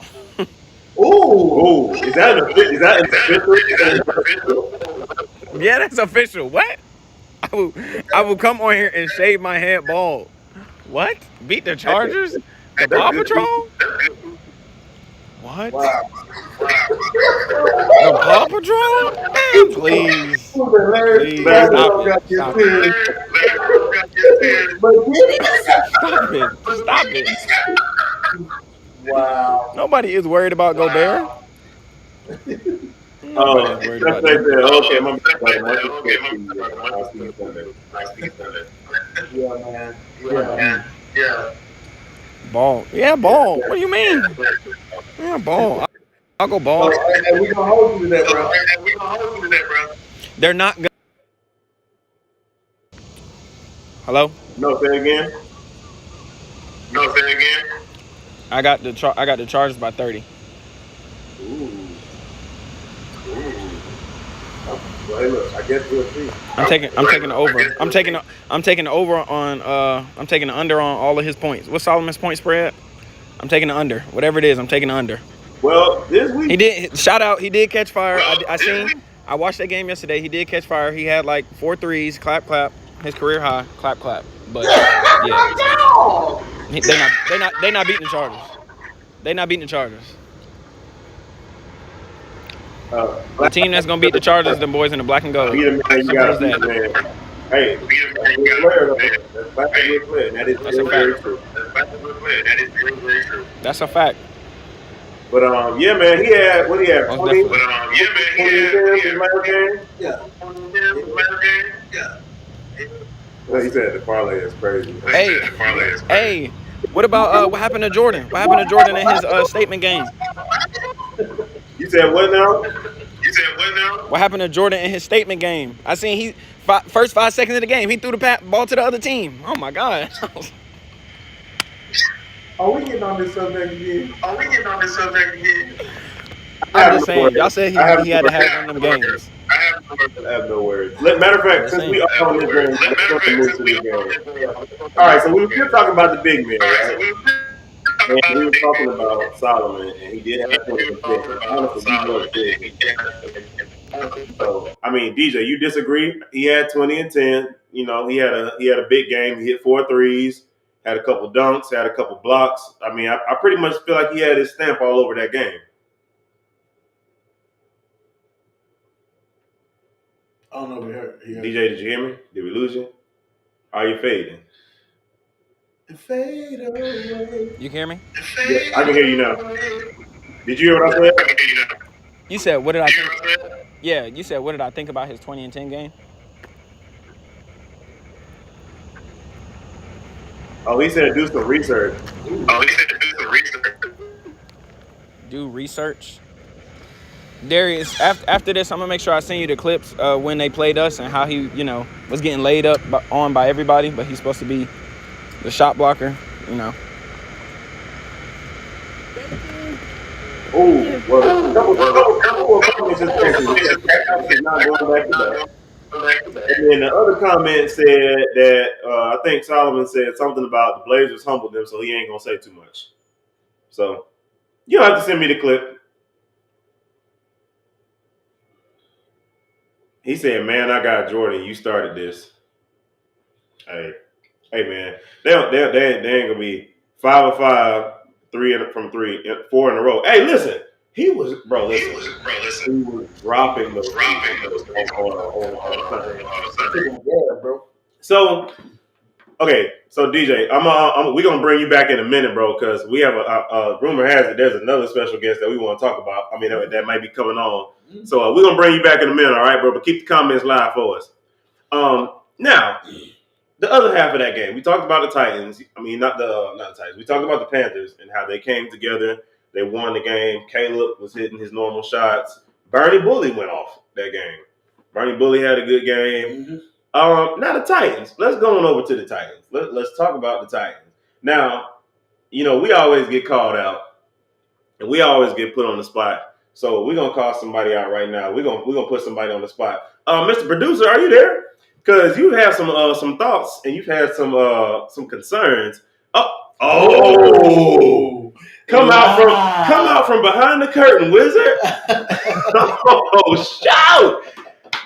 Speaker 2: Ooh.
Speaker 1: Is that official?
Speaker 3: Yeah, that's official. What? I will come on here and shave my head bald. What? Beat the Chargers? The Paw Patrol? What?
Speaker 2: Wow.
Speaker 3: The Paw Patrol? Man, please. Stop it.
Speaker 2: Wow.
Speaker 3: Nobody is worried about Gobert. Nobody's worried about that.
Speaker 1: Okay, I'll see you Sunday.
Speaker 2: Yeah, man.
Speaker 3: Yeah. Ball. Yeah, ball. What do you mean? Yeah, ball. I'll go ball.
Speaker 2: And we're gonna hold you to that, bro.
Speaker 3: They're not gonna. Hello.
Speaker 1: No, say again.
Speaker 3: I got the Chargers by 30.
Speaker 1: Ooh. Well, hey, look, I guess we'll see.
Speaker 3: I'm taking the over. I'm taking the over on I'm taking the under on all of his points. What's Solomon's point spread? I'm taking the under. Whatever it is, I'm taking the under.
Speaker 1: Well, this week
Speaker 3: He did shout out. He did catch fire. I watched that game yesterday. He did catch fire. He had like 4 threes. Clap clap. His career high. Clap clap. But yeah, they not beating the Chargers. They not beating the Chargers. The team that's gonna beat the Chargers, the boys in the black and gold.
Speaker 1: Be the man, you
Speaker 3: Simple
Speaker 1: gotta
Speaker 3: as
Speaker 1: be the
Speaker 3: that.
Speaker 1: man. Hey, that's a good player though. That's a good player. And that is
Speaker 3: That's a
Speaker 1: very
Speaker 3: fact.
Speaker 1: true.
Speaker 3: That's a fact.
Speaker 1: But yeah, man, he had what he had
Speaker 3: Most
Speaker 1: 20,
Speaker 3: definitely.
Speaker 1: 20 his last game.
Speaker 2: Yeah.
Speaker 1: Well, he said the parlay is crazy.
Speaker 3: Hey, what about what happened to Jordan? What happened to Jordan in his statement game?
Speaker 1: You said what now?
Speaker 3: What happened to Jordan in his statement game? I seen first 5 seconds of the game, he threw the ball to the other team. Oh my God.
Speaker 2: Are we getting on this subject again?
Speaker 3: I'm just saying, y'all said he had to have one of them games.
Speaker 1: I have no words. Matter of fact, since we are on this game, let's move to this game. All right, so we were still talking about the big men, right? And we were talking about Solomon, and he did have 20 and 10. Honestly, he was big. So, I mean, DJ, you disagree? He had 20 and 10. You know, he had a big game. He hit 4 threes, had a couple dunks, had a couple blocks. I mean, I pretty much feel like he had his stamp all over that game.
Speaker 2: I don't know if we heard.
Speaker 1: DJ, did you hear me? Did we lose you? Are you fading?
Speaker 2: Fade away.
Speaker 3: You hear me?
Speaker 1: Yeah, I can hear you now. Did you hear what I said?
Speaker 3: You said, what did I think? Yeah, you said, what did I think about his 20 and 10 game?
Speaker 1: Oh, he said do some research.
Speaker 3: Do research. Darius, after this, I'm gonna make sure I send you the clips when they played us and how he, was getting laid up by everybody, but he's supposed to be the shot blocker,
Speaker 1: Oh, well, a couple of comments just is not going back to that. And then the other comment said that I think Solomon said something about the Blazers humbled them, so he ain't gonna say too much. So you don't have to send me the clip. He said, "Man, I got Jordan. You started this." Hey, man, they ain't gonna be 5 of 5, 3 from 3, 4 in a row. Hey, listen, he was He was dropping those
Speaker 2: Yeah, bro.
Speaker 1: So, okay, so DJ, we're gonna bring you back in a minute, bro, because we have a rumor has it there's another special guest that we want to talk about. I mean, that might be coming on. So we're gonna bring you back in a minute, all right, bro? But keep the comments live for us. Now, the other half of that game, we talked about the Titans. I mean, not the Titans. We talked about the Panthers and how they came together. They won the game. Caleb was hitting his normal shots. Bernie Bully went off that game. Bernie Bully had a good game. Now the Titans. Let's go on over to the Titans. Let's talk about the Titans. Now, we always get called out, and we always get put on the spot. So we're gonna call somebody out right now. We're gonna put somebody on the spot. Mr. Producer, are you there? Because you have some thoughts and you've had some concerns. Come out from behind the curtain, wizard. Shout!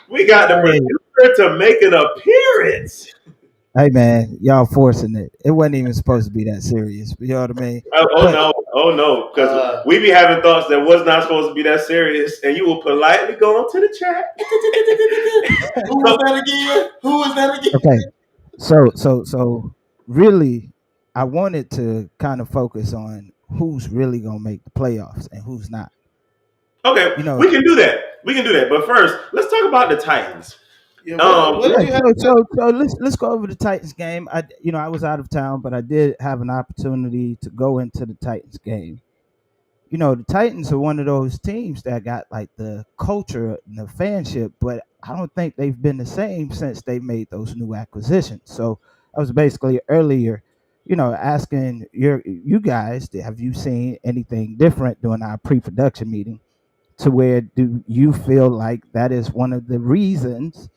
Speaker 1: We got the producer to make an appearance.
Speaker 4: Hey man, y'all forcing it. It wasn't even supposed to be that serious. You know what I mean?
Speaker 1: Oh no, because we be having thoughts that was not supposed to be that serious, and you will politely go onto the chat.
Speaker 2: Who was that again?
Speaker 4: Okay, so really, I wanted to kind of focus on who's really gonna make the playoffs and who's not.
Speaker 1: Okay, we can do that. But first, let's talk about the Titans.
Speaker 2: Yeah, what
Speaker 1: Um,
Speaker 2: do
Speaker 4: Yeah,
Speaker 2: you have to say?
Speaker 4: so let's go over the Titans game. I was out of town, but I did have an opportunity to go into the Titans game. The Titans are one of those teams that got like the culture and the fanship, but I don't think they've been the same since they made those new acquisitions. So I was basically earlier, asking you guys, have you seen anything different during our pre-production meeting? To where do you feel like that is one of the reasons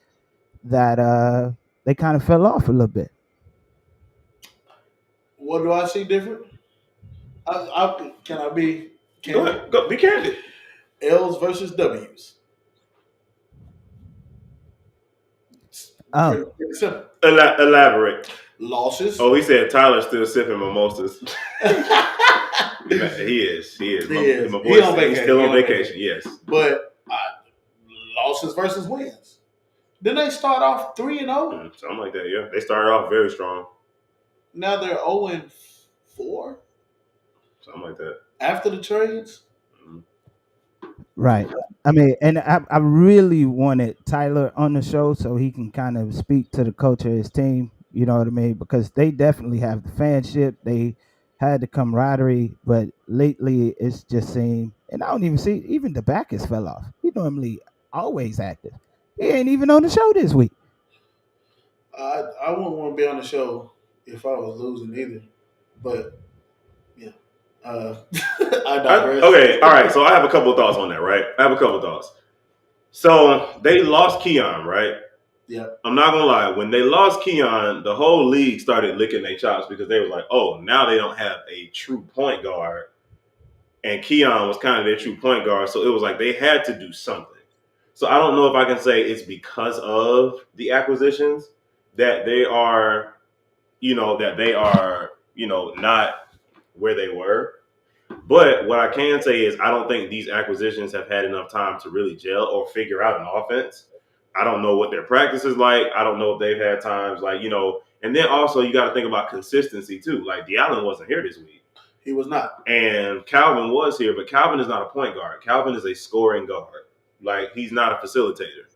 Speaker 4: that they kind of fell off a little bit?
Speaker 2: What do I see different? Can I be
Speaker 1: go
Speaker 2: candid?
Speaker 1: ahead, go be candid.
Speaker 2: L's versus W's. It's
Speaker 4: Oh,
Speaker 2: pretty simple.
Speaker 1: Elaborate.
Speaker 2: Losses.
Speaker 1: Oh, he said Tyler's still sipping mimosas. He is.
Speaker 2: He is.
Speaker 1: My
Speaker 2: He on
Speaker 1: boy, he's
Speaker 2: vacation.
Speaker 1: still
Speaker 2: He
Speaker 1: on
Speaker 2: on
Speaker 1: vacation.
Speaker 2: vacation.
Speaker 1: Yes.
Speaker 2: But losses versus wins. Didn't they start off 3-0?
Speaker 1: Something like that. Yeah. They started off very strong.
Speaker 2: Now they're 0-4
Speaker 1: Something like that.
Speaker 2: after the trades.
Speaker 1: Mhm.
Speaker 4: right. I mean, and I really wanted Tyler on the show so he can kind of speak to the culture of his team. You know what I mean? Because they definitely have the fanship. They had the camaraderie, but lately it's just seemed, and I don't even see, even the Backus fell off. He normally always active. He ain't even on the show this week.
Speaker 2: I wouldn't want to be on the show if I was losing either. But yeah, I digress.
Speaker 1: Okay. All right. So I have a couple of thoughts on that, right? I have a couple of thoughts. So they lost Keon, right?
Speaker 2: Yeah.
Speaker 1: I'm not gonna lie. When they lost Keon, the whole league started licking their chops because they were like, "Oh, now they don't have a true point guard," and Keon was kind of their true point guard. So it was like they had to do something. So I don't know if I can say it's because of the acquisitions that they are, not where they were. But what I can say is I don't think these acquisitions have had enough time to really gel or figure out an offense. I don't know what their practice is like. I don't know if they've had times and then also you got to think about consistency too. Like D'Allen wasn't here this week.
Speaker 2: He was not.
Speaker 1: And Calvin was here, but Calvin is not a point guard. Calvin is a scoring guard. Like he's not a facilitator.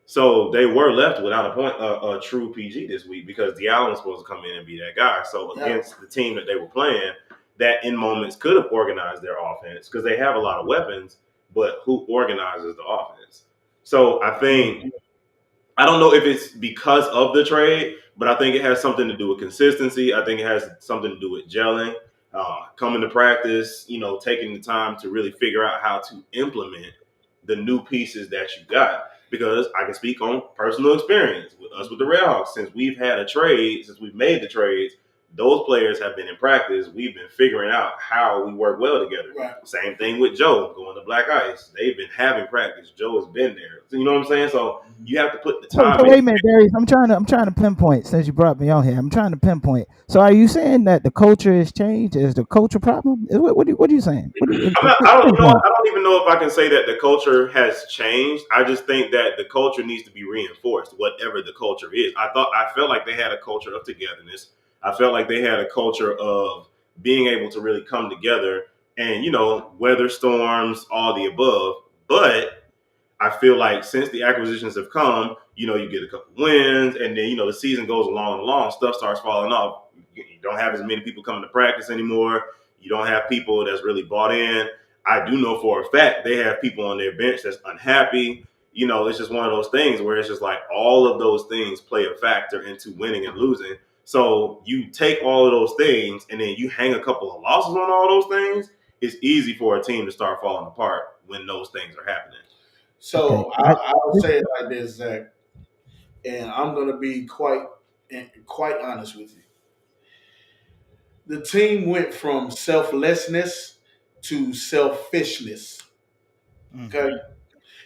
Speaker 1: So they were left without a true PG this week because D'Allen was supposed to come in and be that guy. So against the team that they were playing, that in moments could have organized their offense because they have a lot of weapons, but who organizes the offense? So I don't know if it's because of the trade, but I think it has something to do with consistency. I think it has something to do with gelling, coming to practice, taking the time to really figure out how to implement the new pieces that you got. Because I can speak on personal experience with us with the Redhawks. Since we've made the trades, those players have been in practice. We've been figuring out how we work well together.
Speaker 2: Right.
Speaker 1: Same thing with Joe going to Black Ice. They've been having practice. Joe has been there. So you know what I'm saying? So you have to put the time
Speaker 4: So
Speaker 1: in.
Speaker 4: wait a minute, Darius. I'm trying to pinpoint since you brought me on here. I'm trying to pinpoint. So are you saying that the culture has changed? Is the culture problem? What are you saying?
Speaker 1: I don't even know if I can say that the culture has changed. I just think that the culture needs to be reinforced, whatever the culture is. I felt like they had a culture of togetherness. I felt like they had a culture of being able to really come together and, weather storms, all the above. But I feel like since the acquisitions have come, you get a couple wins and then, the season goes along and along, stuff starts falling off. You don't have as many people coming to practice anymore. You don't have people that's really bought in. I do know for a fact they have people on their bench that's unhappy. It's just one of those things where it's just like all of those things play a factor into winning and losing. So you take all of those things and then you hang a couple of losses on all those things. It's easy for a team to start falling apart when those things are happening.
Speaker 2: So
Speaker 4: Okay.
Speaker 2: I'll say it like this, Zach, and I'm going to be quite honest with you. The team went from selflessness to selfishness. Okay,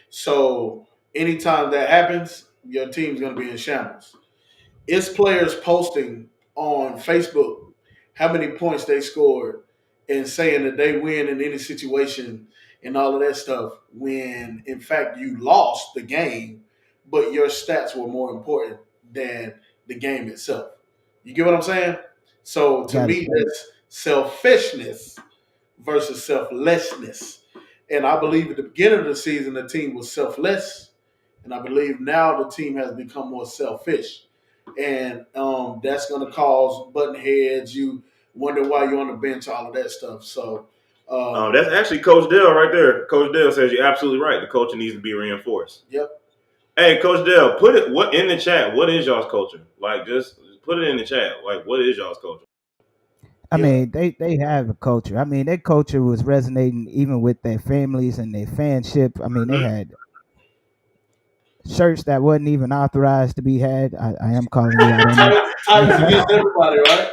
Speaker 2: so anytime that happens, your team's going to be in shambles. It's players posting on Facebook how many points they scored and saying that they win in any situation and all of that stuff when in fact you lost the game, but your stats were more important than the game itself. You get what I'm saying? So to me, that's selfishness versus selflessness. And I believe at the beginning of the season, the team was selfless. and I believe now the team has become more selfish, and that's going to cause button heads. You wonder why you're on the bench, all of that stuff. So.
Speaker 1: That's actually Coach Dale right there. Coach Dale says you're absolutely right. The culture needs to be reinforced.
Speaker 2: Yep.
Speaker 1: Hey, Coach Dale, put it what in the chat. What is y'all's culture? Like, just put it in the chat. Like, what is y'all's culture?
Speaker 4: I mean, they have a culture. I mean, their culture was resonating even with their families and their fanship. I mean, they had shirts that wasn't even authorized to be had. I am calling you out on that.
Speaker 2: Titans against everybody, right?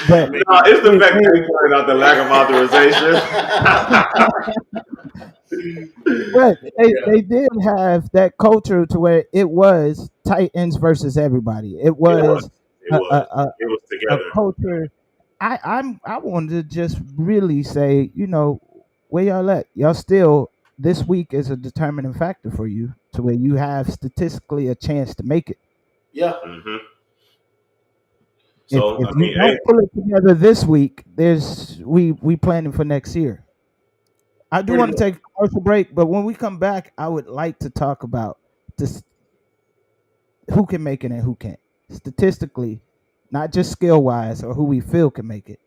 Speaker 4: But
Speaker 1: No, it's the fact that they pointed out the lack of authorization.
Speaker 4: but they did have that culture to where it was Titans versus everybody. It was
Speaker 1: It was
Speaker 4: a
Speaker 1: together.
Speaker 4: culture. I wanted to just really say, where y'all at? Y'all still this week is a determining factor for you to where you have statistically a chance to make it.
Speaker 2: Yeah.
Speaker 1: Mm-hmm. So
Speaker 4: If you don't pull it together this week, we planning for next year. I do want to take a commercial break, but when we come back, I would like to talk about this: who can make it and who can't. Statistically, not just skill wise or who we feel can make it.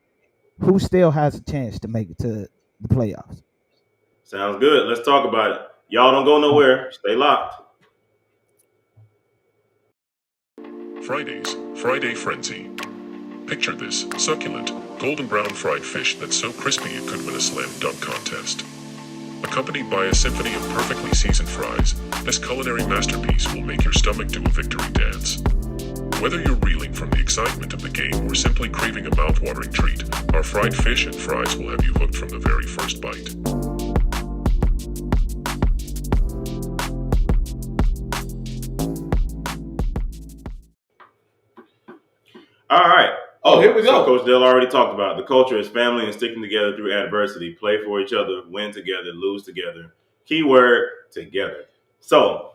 Speaker 4: Who still has a chance to make it to the playoffs?
Speaker 1: Sounds good. Let's talk about it. Y'all don't go nowhere. Stay locked.
Speaker 5: Fridays, Friday Frenzy. Picture this succulent, golden brown fried fish that's so crispy it could win a slam dunk contest. Accompanied by a symphony of perfectly seasoned fries, this culinary masterpiece will make your stomach do a victory dance. Whether you're reeling from the excitement of the game or simply craving a mouth-watering treat, our fried fish and fries will have you hooked from the very first bite.
Speaker 1: All right.
Speaker 2: Oh, here we go.
Speaker 1: So Coach Dale already talked about it. The culture is family and sticking together through adversity. Play for each other, win together, lose together. Keyword, together. So,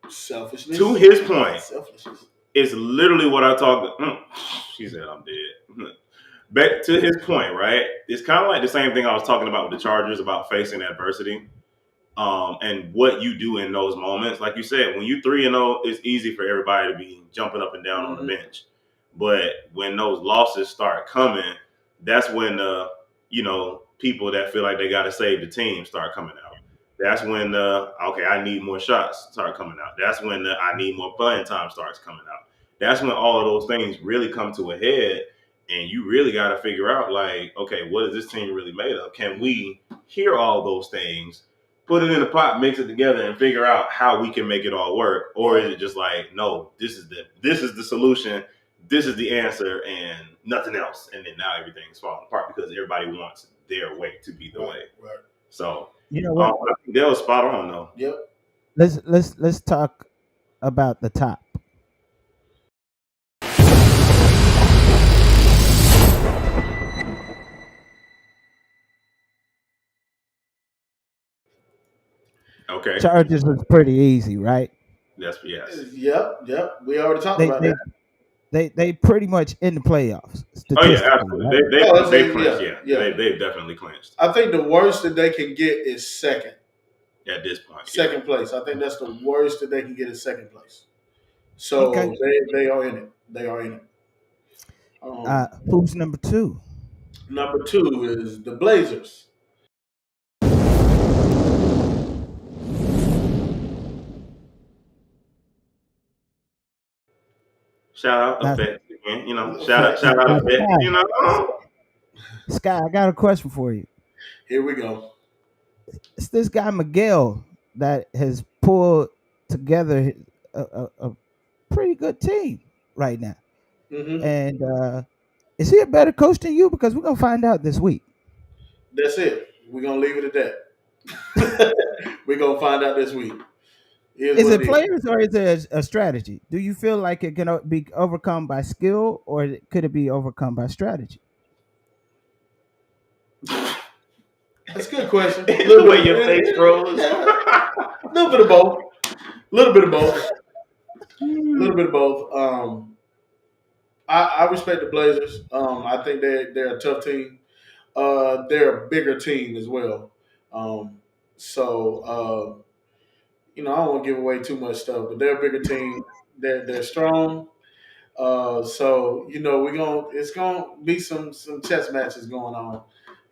Speaker 2: selfishness.
Speaker 1: To his point,
Speaker 2: Selfishness.
Speaker 1: It's literally what I talked. She said I'm dead. Back to his point, right? It's kind of like the same thing I was talking about with the Chargers about facing adversity, and what you do in those moments. Like you said, when you 3-0, it's easy for everybody to be jumping up and down on the bench. But when those losses start coming, that's when people that feel like they got to save the team start coming out. That's when I need more shots start coming out. That's when I need more playing time starts coming out. That's when all of those things really come to a head, and you really got to figure out, like, okay, what is this team really made of? Can we hear all those things, put it in a pot, mix it together, and figure out how we can make it all work? Or is it just like, no, this is the solution, this is the answer, and nothing else, and then now everything's falling apart because everybody wants their way to be the way.
Speaker 2: Right.
Speaker 1: So
Speaker 4: you know what?
Speaker 1: I think that was spot on though.
Speaker 2: Yep.
Speaker 4: Let's talk about the top.
Speaker 1: Okay.
Speaker 4: Chargers was pretty easy, right?
Speaker 1: Yes.
Speaker 2: Yep. We already talked about that.
Speaker 4: They pretty much in the playoffs.
Speaker 1: Oh yeah, absolutely.
Speaker 4: Right?
Speaker 1: They clinched. Yeah. They've definitely clinched.
Speaker 2: I think the worst that they can get is second.
Speaker 1: At this point,
Speaker 2: second place. I think that's the worst that they can get is second place. So
Speaker 4: Okay.
Speaker 2: they are in it. They are in it.
Speaker 4: Who's number 2?
Speaker 2: Number 2 is the Blazers.
Speaker 1: Shout out Effect again. Shout out Effect.
Speaker 4: Sky, I got a question for you.
Speaker 2: Here we go.
Speaker 4: It's this guy Miguel that has pulled together a pretty good team right now.
Speaker 2: Mm-hmm.
Speaker 4: And is he a better coach than you? Because we're gonna find out this week.
Speaker 2: That's it. We're gonna leave it at that. We're gonna find out this week.
Speaker 4: Is it players or is it a strategy? Do you feel like it can be overcome by skill, or could it be overcome by strategy?
Speaker 2: That's a good question.
Speaker 1: The way your face froze.
Speaker 2: A little bit of both. A little bit of both. I respect the Blazers. I think they're a tough team. They're a bigger team as well. I don't want to give away too much stuff, but they're a bigger team. They're strong. So it's gonna be some chess matches going on.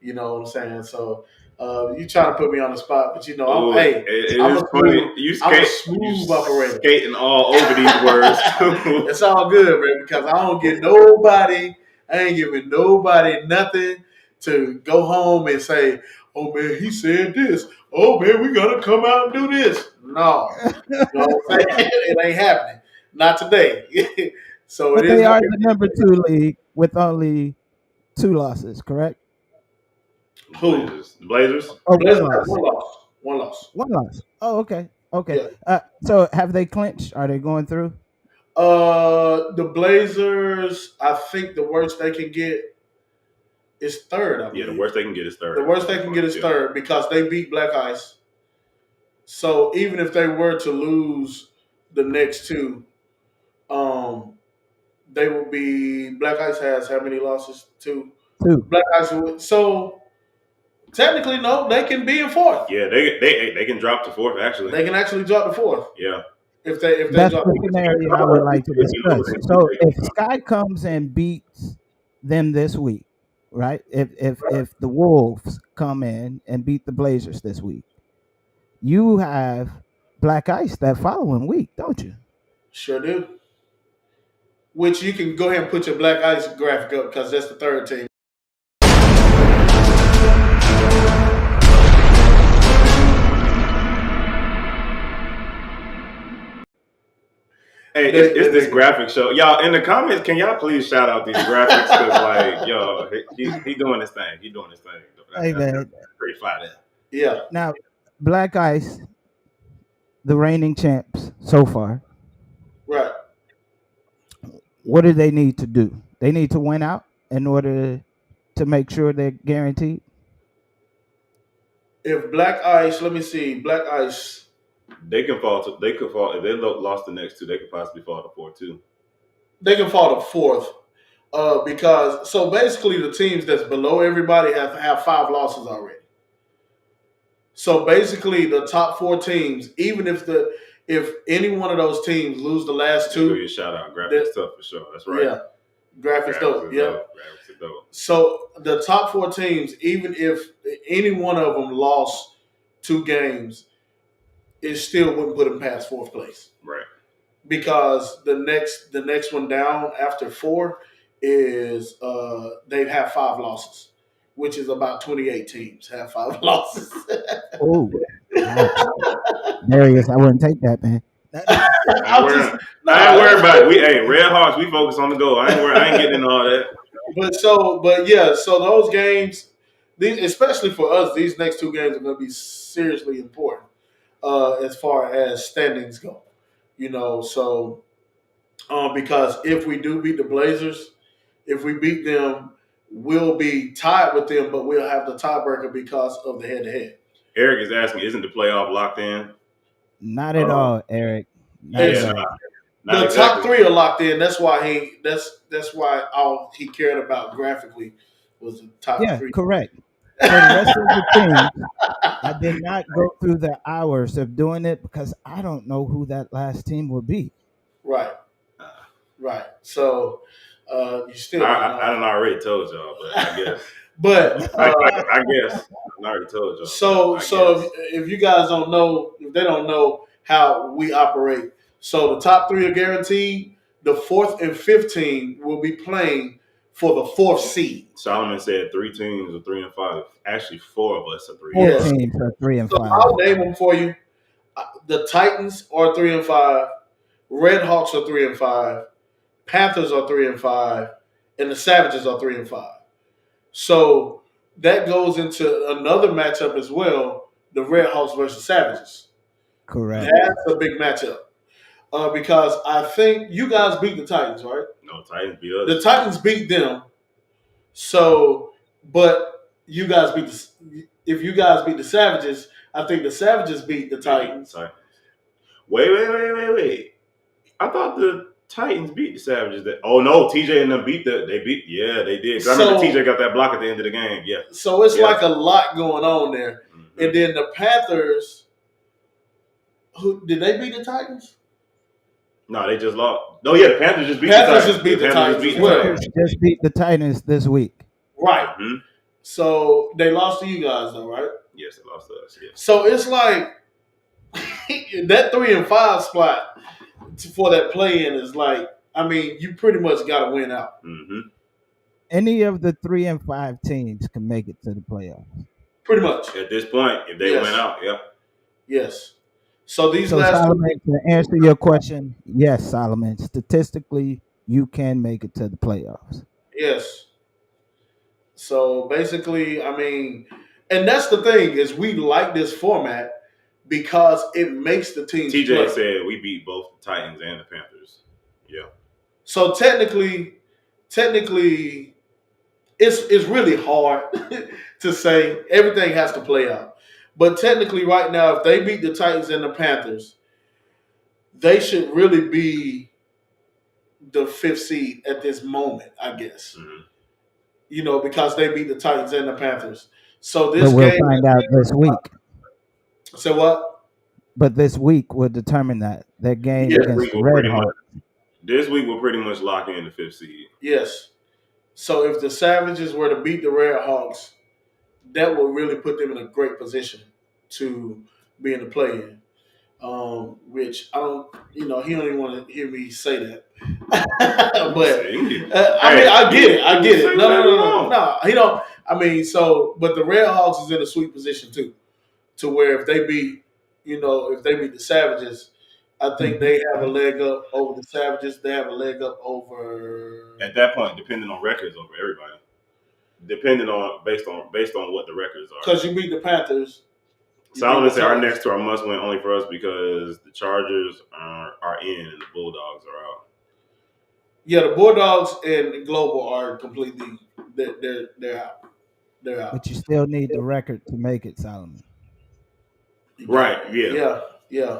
Speaker 2: You know what I'm saying? So you trying to put me on the spot, but
Speaker 1: Oh, it
Speaker 2: I'm
Speaker 1: is
Speaker 2: a
Speaker 1: funny.
Speaker 2: I'm a smooth operator.
Speaker 1: Skating all over these words too.
Speaker 2: It's all good, man, because I don't get nobody. I ain't giving nobody nothing to go home and say, "Oh man, he said this. Oh man, we gotta come out and do this." No, you know what I'm saying? It ain't happening. Not today. So
Speaker 4: But
Speaker 2: it is
Speaker 4: they
Speaker 2: gonna
Speaker 4: are
Speaker 2: be
Speaker 4: the number 2 league with only 2 losses, correct?
Speaker 2: who?
Speaker 1: The Blazers.
Speaker 4: Oh,
Speaker 2: Blazers
Speaker 4: one
Speaker 2: have
Speaker 4: loss.
Speaker 2: one loss.
Speaker 4: One loss. Oh, okay. Okay.
Speaker 2: Yeah.
Speaker 4: So have they clinched? Are they going through?
Speaker 2: The Blazers, I think the worst they can get is third. I believe.
Speaker 1: Yeah, the worst they can get is third.
Speaker 2: The worst they can get is third because they beat Black Ice. So even if they were to lose the next two, they will be. Black Ice has how many losses? 2.
Speaker 4: 2.
Speaker 2: Black Ice. So technically, no, they can be in fourth.
Speaker 1: Yeah, they can drop to fourth actually.
Speaker 2: They can actually drop to fourth.
Speaker 1: Yeah.
Speaker 2: If they
Speaker 4: That's
Speaker 2: drop.
Speaker 4: the scenario I would like to discuss. So if Sky comes and beats them this week, right? If the Wolves come in and beat the Blazers this week, you have Black Ice that following week, don't you?
Speaker 2: Sure do. Which you can go ahead and put your Black Ice graphic up because that's the third team.
Speaker 1: Hey, it's this graphic show. Y'all in the comments, can y'all please shout out these graphics? Because like, yo, he doing his thing. He doing his thing.
Speaker 4: Hey man.
Speaker 1: Pretty fly there.
Speaker 2: Yeah.
Speaker 4: Now, Black Ice, the reigning champs so far.
Speaker 2: Right.
Speaker 4: What do they need to do? They need to win out in order to make sure they're guaranteed.
Speaker 2: If Black Ice, let me see, Black Ice.
Speaker 1: They could fall if they lost the next two, they could possibly fall to 4 too.
Speaker 2: They can fall to fourth. Because so basically the teams that's below everybody have 5 losses already. So basically the top 4 teams, even if any one of those teams lose the last 2,
Speaker 1: give you a shout out. Graphics tough for sure. That's right.
Speaker 2: Yeah. Graphics dope. Yeah.
Speaker 1: Graphics dope.
Speaker 2: So the top 4 teams, even if any one of them lost 2 games, it still wouldn't put them past 4th place.
Speaker 1: Right.
Speaker 2: Because the next one down after 4 is they have 5 losses, which is about 28 teams have 5 losses.
Speaker 4: Oh, Darius, I wouldn't take that, man.
Speaker 1: I ain't worried about it. Red Hawks, we focus on the goal. I ain't getting into all that.
Speaker 2: So those games, especially for us, these next 2 games are going to be seriously important as far as standings go. So because if we do beat the Blazers, if we beat them, we'll be tied with them, but we'll have the tiebreaker because of the head-to-head.
Speaker 1: Eric is asking, isn't the playoff locked in?
Speaker 4: Not at all, Eric.
Speaker 2: The top 3 are locked in. That's why that's why all he cared about graphically was the top 3.
Speaker 4: Yeah, correct. For the rest of the teams, I did not go through the hours of doing it because I don't know who that last team will be.
Speaker 2: Right. So you still.
Speaker 1: I done already told y'all, but I guess.
Speaker 2: But
Speaker 1: I guess I already told y'all.
Speaker 2: So if you guys don't know, if they don't know how we operate, so the top 3 are guaranteed. The 4th and 5th team will be playing for the 4th seed.
Speaker 1: Solomon said 3 teams are 3 and 5. Actually, 4 of us are 3.
Speaker 4: 4 teams are 3 and 5.
Speaker 2: I'll name them for you. The Titans are 3 and 5. Red Hawks are 3 and 5. Panthers are 3 and 5, and the Savages are 3 and 5. So that goes into another matchup as well: the Red Hawks versus Savages.
Speaker 4: Correct.
Speaker 2: That's a big matchup because I think you guys beat the Titans, right?
Speaker 1: No, Titans beat us.
Speaker 2: The Titans beat them. So, but you guys if you guys beat the Savages, I think the Savages beat the Titans.
Speaker 1: Wait. I thought the Titans beat the Savages. Oh no, TJ and them they did. Because I remember TJ got that block at the end of the game. Yeah.
Speaker 2: So it's like a lot going on there. Mm-hmm. And then the Panthers, Who did they beat the Titans?
Speaker 1: No, they just lost. No, yeah, the Panthers just beat
Speaker 2: Panthers
Speaker 1: the Titans.
Speaker 2: just beat the
Speaker 1: Panthers
Speaker 2: Titans
Speaker 1: just beat
Speaker 2: as
Speaker 1: the
Speaker 2: well.
Speaker 1: Titans.
Speaker 4: Just beat the Titans this week.
Speaker 2: Right.
Speaker 1: Mhm.
Speaker 2: So they lost to you guys, though, right?
Speaker 1: Yes, they lost to us. Yes.
Speaker 2: So it's like that 3 and 5 spot for that play in is like, I mean, you pretty much got to win out.
Speaker 1: Mm-hmm.
Speaker 4: Any of the 3 and 5 teams can make it to the playoffs.
Speaker 2: Pretty much.
Speaker 1: At this point, if they
Speaker 2: Yes.
Speaker 1: win out, yeah.
Speaker 2: Yes. So these
Speaker 4: So
Speaker 2: last
Speaker 4: Solomon, to answer your question, yes, Solomon. Statistically, you can make it to the playoffs.
Speaker 2: yes. So basically, I mean, and that's the thing is we like this format because it makes the teams
Speaker 1: TJ
Speaker 2: play.
Speaker 1: said we beat both the Titans and the Panthers. Yeah.
Speaker 2: So technically, it's really hard to say. Everything has to play out. But technically, right now, if they beat the Titans and the Panthers, they should really be the 5th seed at this moment, I guess.
Speaker 1: Mhm.
Speaker 2: You know, because they beat the Titans and the Panthers. So
Speaker 4: But
Speaker 2: this
Speaker 4: we'll
Speaker 2: game.
Speaker 4: find out this week.
Speaker 2: So what?
Speaker 4: But this week will determine that. Their game
Speaker 2: Yeah,
Speaker 4: against
Speaker 1: we
Speaker 4: the
Speaker 1: will
Speaker 4: Red
Speaker 1: pretty much-
Speaker 4: Hawks.
Speaker 1: This week we'll pretty much lock in the 5th seed.
Speaker 2: Yes. So if the Savages were to beat the Red Hawks, that will really put them in a great position to be in the play-in. Which I don't, he don't even want to hear me say that. But I mean, I get it. No. He don't. I mean, but the Red Hawks is in a sweet position too, to where if they beat, if they beat the Savages, I think they have a leg up over the Savages. They have a leg up over.
Speaker 1: At that point, depending on records over everybody, based on what the records are.
Speaker 2: Because you beat the Panthers.
Speaker 1: Solomon said our next two are must win only for us because the Chargers are in and the Bulldogs are out.
Speaker 2: Yeah, the Bulldogs and Global are completely they're out. They're out.
Speaker 4: But you still need the record to make it, Solomon.
Speaker 1: Right. Yeah.
Speaker 2: Yeah.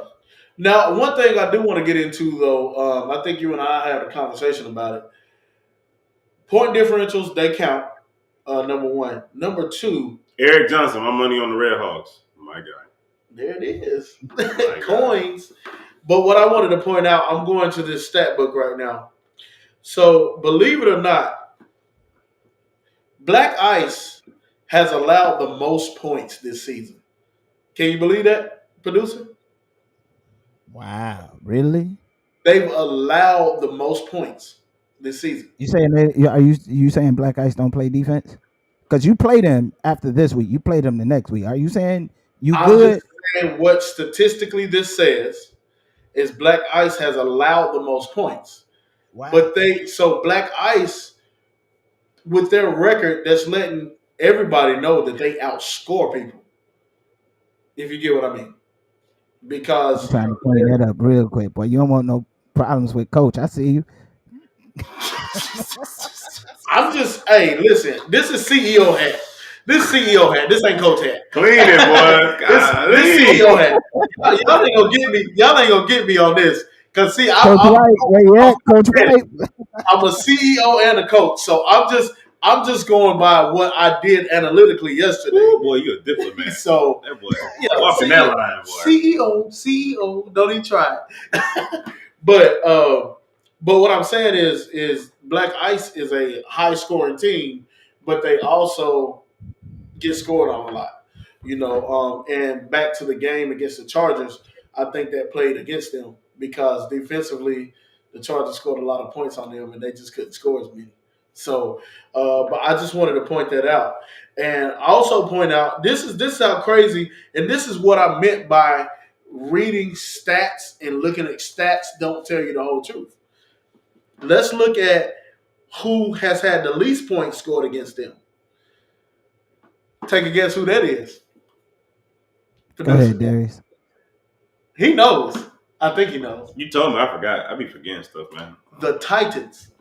Speaker 2: Now, one thing I do want to get into though, I think you and I had a conversation about it. Point differentials, they count. Number one. Number two.
Speaker 1: Eric Johnson, my money on the Red Hawks. My guy.
Speaker 2: There it is.
Speaker 1: My
Speaker 2: Coins. But what I wanted to point out, I'm going to this stat book right now. So, believe it or not, Black Ice has allowed the most points this season. Can you believe that, producer?
Speaker 4: Wow, really?
Speaker 2: They've allowed the most points this season.
Speaker 4: You saying are you saying Black Ice don't play defense? Because you played them after this week. You played them the next week. Are you saying you
Speaker 2: I'm
Speaker 4: good?
Speaker 2: just saying what statistically this says is Black Ice has allowed the most points.
Speaker 4: Wow.
Speaker 2: But Black Ice, with their record, that's letting everybody know that they outscore people. If you get what I mean. Because
Speaker 4: I'm trying to clean that up real quick, boy. You don't want no problems with Coach. I see you.
Speaker 2: hey, listen, this is CEO hat. This CEO hat. This ain't Coach hat.
Speaker 1: Clean it, boy.
Speaker 2: This CEO hat. Y'all ain't gonna get me. Y'all ain't gonna get me on this. Cause see,
Speaker 4: Coach White, where you at, Coach White?
Speaker 2: I'm a CEO and a coach, so I'm just going by what I did analytically yesterday.
Speaker 1: Ooh, boy, you a diplomat.
Speaker 2: So
Speaker 1: that boy, walking that line, boy.
Speaker 2: CEO, don't even try it. But what I'm saying is Black Ice is a high scoring team, but they also get scored on a lot. And back to the game against the Chargers, I think that played against them because defensively the Chargers scored a lot of points on them and they just couldn't score as many. So, but I just wanted to point that out, and also point out this is how crazy, and this is what I meant by reading stats and looking at stats don't tell you the whole truth. Let's look at who has had the least points scored against them. Take a guess who that is.
Speaker 4: Go ahead, Darius.
Speaker 2: He knows. I think he knows.
Speaker 1: You told me, I forgot. I be forgetting stuff, man.
Speaker 2: The Titans.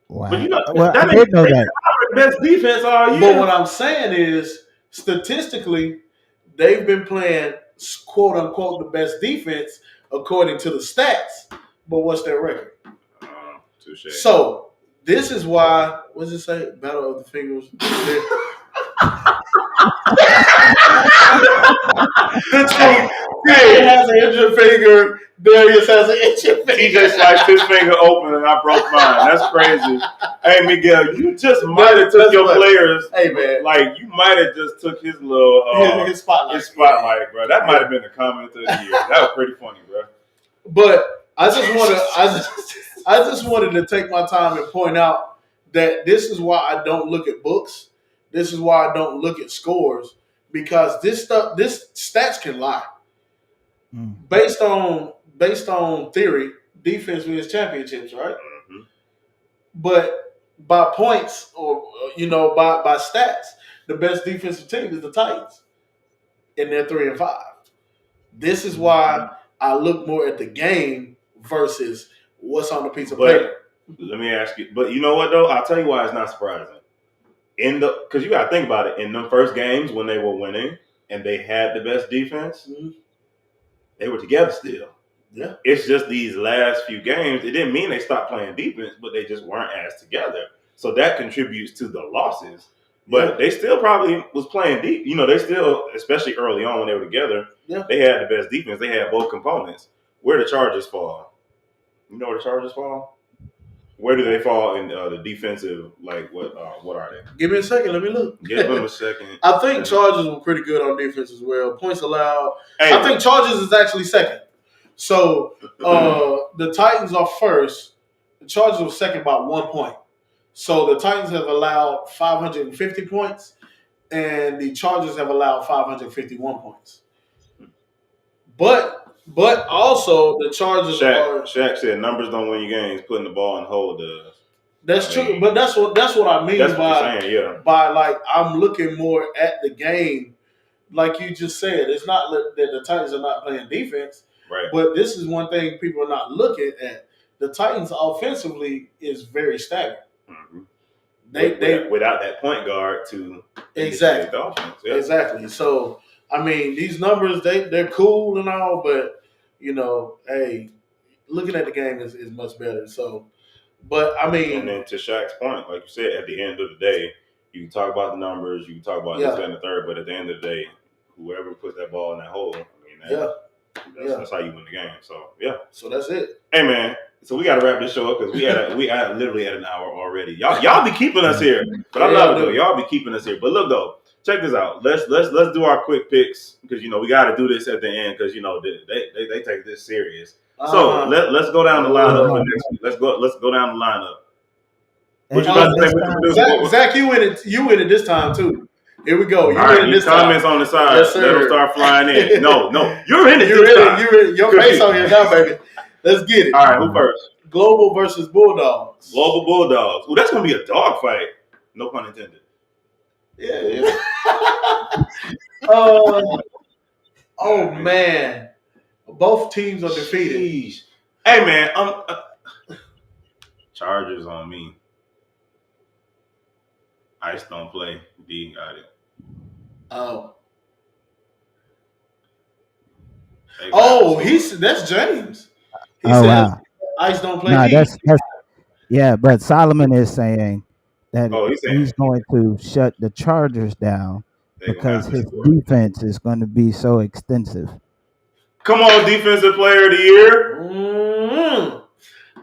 Speaker 4: Wow.
Speaker 1: But
Speaker 4: I did know that.
Speaker 1: Our best defense all year.
Speaker 2: But what I'm saying is, statistically, they've been playing quote unquote the best defense according to the stats. But what's their record?
Speaker 1: Touché.
Speaker 2: So this is why. What does it say? Battle of the Fingers. TJ has an injured finger. Darius has an injured finger.
Speaker 1: TJ sliced his finger open and I broke mine. That's crazy. Hey Miguel, you just might have took your players.
Speaker 2: Hey man,
Speaker 1: like you might have just took his little
Speaker 2: his spotlight.
Speaker 1: His spotlight, bro. That might have been the comment of the year. That was pretty funny, bro.
Speaker 2: But I just wanted to take my time and point out that this is why I don't look at books. This is why I don't look at scores, because this stats can lie. Based on theory, defense wins championships, right?
Speaker 1: Mm-hmm.
Speaker 2: But by points or by stats, the best defensive team is the Titans, and they're 3-5. This is why I look more at the game versus what's on the piece of paper.
Speaker 1: Let me ask you. But you know what though? I'll tell you why it's not surprising. Because you got to think about it. In the first games when they were winning and they had the best defense, they were together still.
Speaker 2: Yeah.
Speaker 1: It's just these last few games. It didn't mean they stopped playing defense, but they just weren't as together. So that contributes to the losses. But they still probably was playing deep. They still, especially early on when they were together, they had the best defense. They had both components. Where the Chargers fall? You know where the Chargers fall? Where do they fall in the defensive? Like what are they?
Speaker 2: Give me a second. Let me look.
Speaker 1: Give them a second.
Speaker 2: I think Chargers were pretty good on defense as well. Points allowed. I think Chargers is actually second. So the Titans are first. The Chargers were second by 1 point. So the Titans have allowed 550 points, and the Chargers have allowed 551 points. But also the Chargers
Speaker 1: Shaq said numbers don't win you games. Putting the ball in the hole does.
Speaker 2: That's true, but that's what I mean by like I'm looking more at the game, like you just said. It's not that the Titans are not playing defense,
Speaker 1: right?
Speaker 2: But this is one thing people are not looking at. The Titans offensively is very stagnant.
Speaker 1: Mm-hmm.
Speaker 2: They
Speaker 1: without that point guard to
Speaker 2: exactly
Speaker 1: the offense. Yeah.
Speaker 2: Exactly. So I mean, these numbers they're cool and all, but hey, looking at the game is much better. So, but I mean,
Speaker 1: and then to Shaq's point, like you said, at the end of the day, you can talk about the numbers, you can talk about this and the third, but at the end of the day, whoever puts that ball in that hole, I mean, that's how you win the game. So
Speaker 2: So that's it.
Speaker 1: Hey man, so we got to wrap this show up because we literally at an hour already. Y'all be keeping us here, but I love it though. Y'all be keeping us here. But look though, check this out. Let's do our quick picks because we got to do this at the end because they take this serious. So let's go down the lineup for next week. Let's go down the lineup. What you about to say?
Speaker 2: Zach, you win it this time too. Here we go. You
Speaker 1: win it this comments time. On the side. Yes, let them start flying in. No, you're in it.
Speaker 2: You're in it. Your face on here now, baby. Let's get it.
Speaker 1: All right, who first?
Speaker 2: Global versus Bulldogs.
Speaker 1: Global Bulldogs. Ooh, that's gonna be a dog fight. No pun intended.
Speaker 2: Yeah. Oh man, both teams are defeated.
Speaker 1: Jeez. Hey man, Chargers on me. Ice don't play. D got it.
Speaker 2: That's James. He
Speaker 4: says
Speaker 2: wow. Ice don't play.
Speaker 4: No, that's but Solomon is saying that he's going to shut the Chargers down because his defense is going to be so extensive.
Speaker 1: Come on, defensive player of the year.
Speaker 2: Mm-hmm.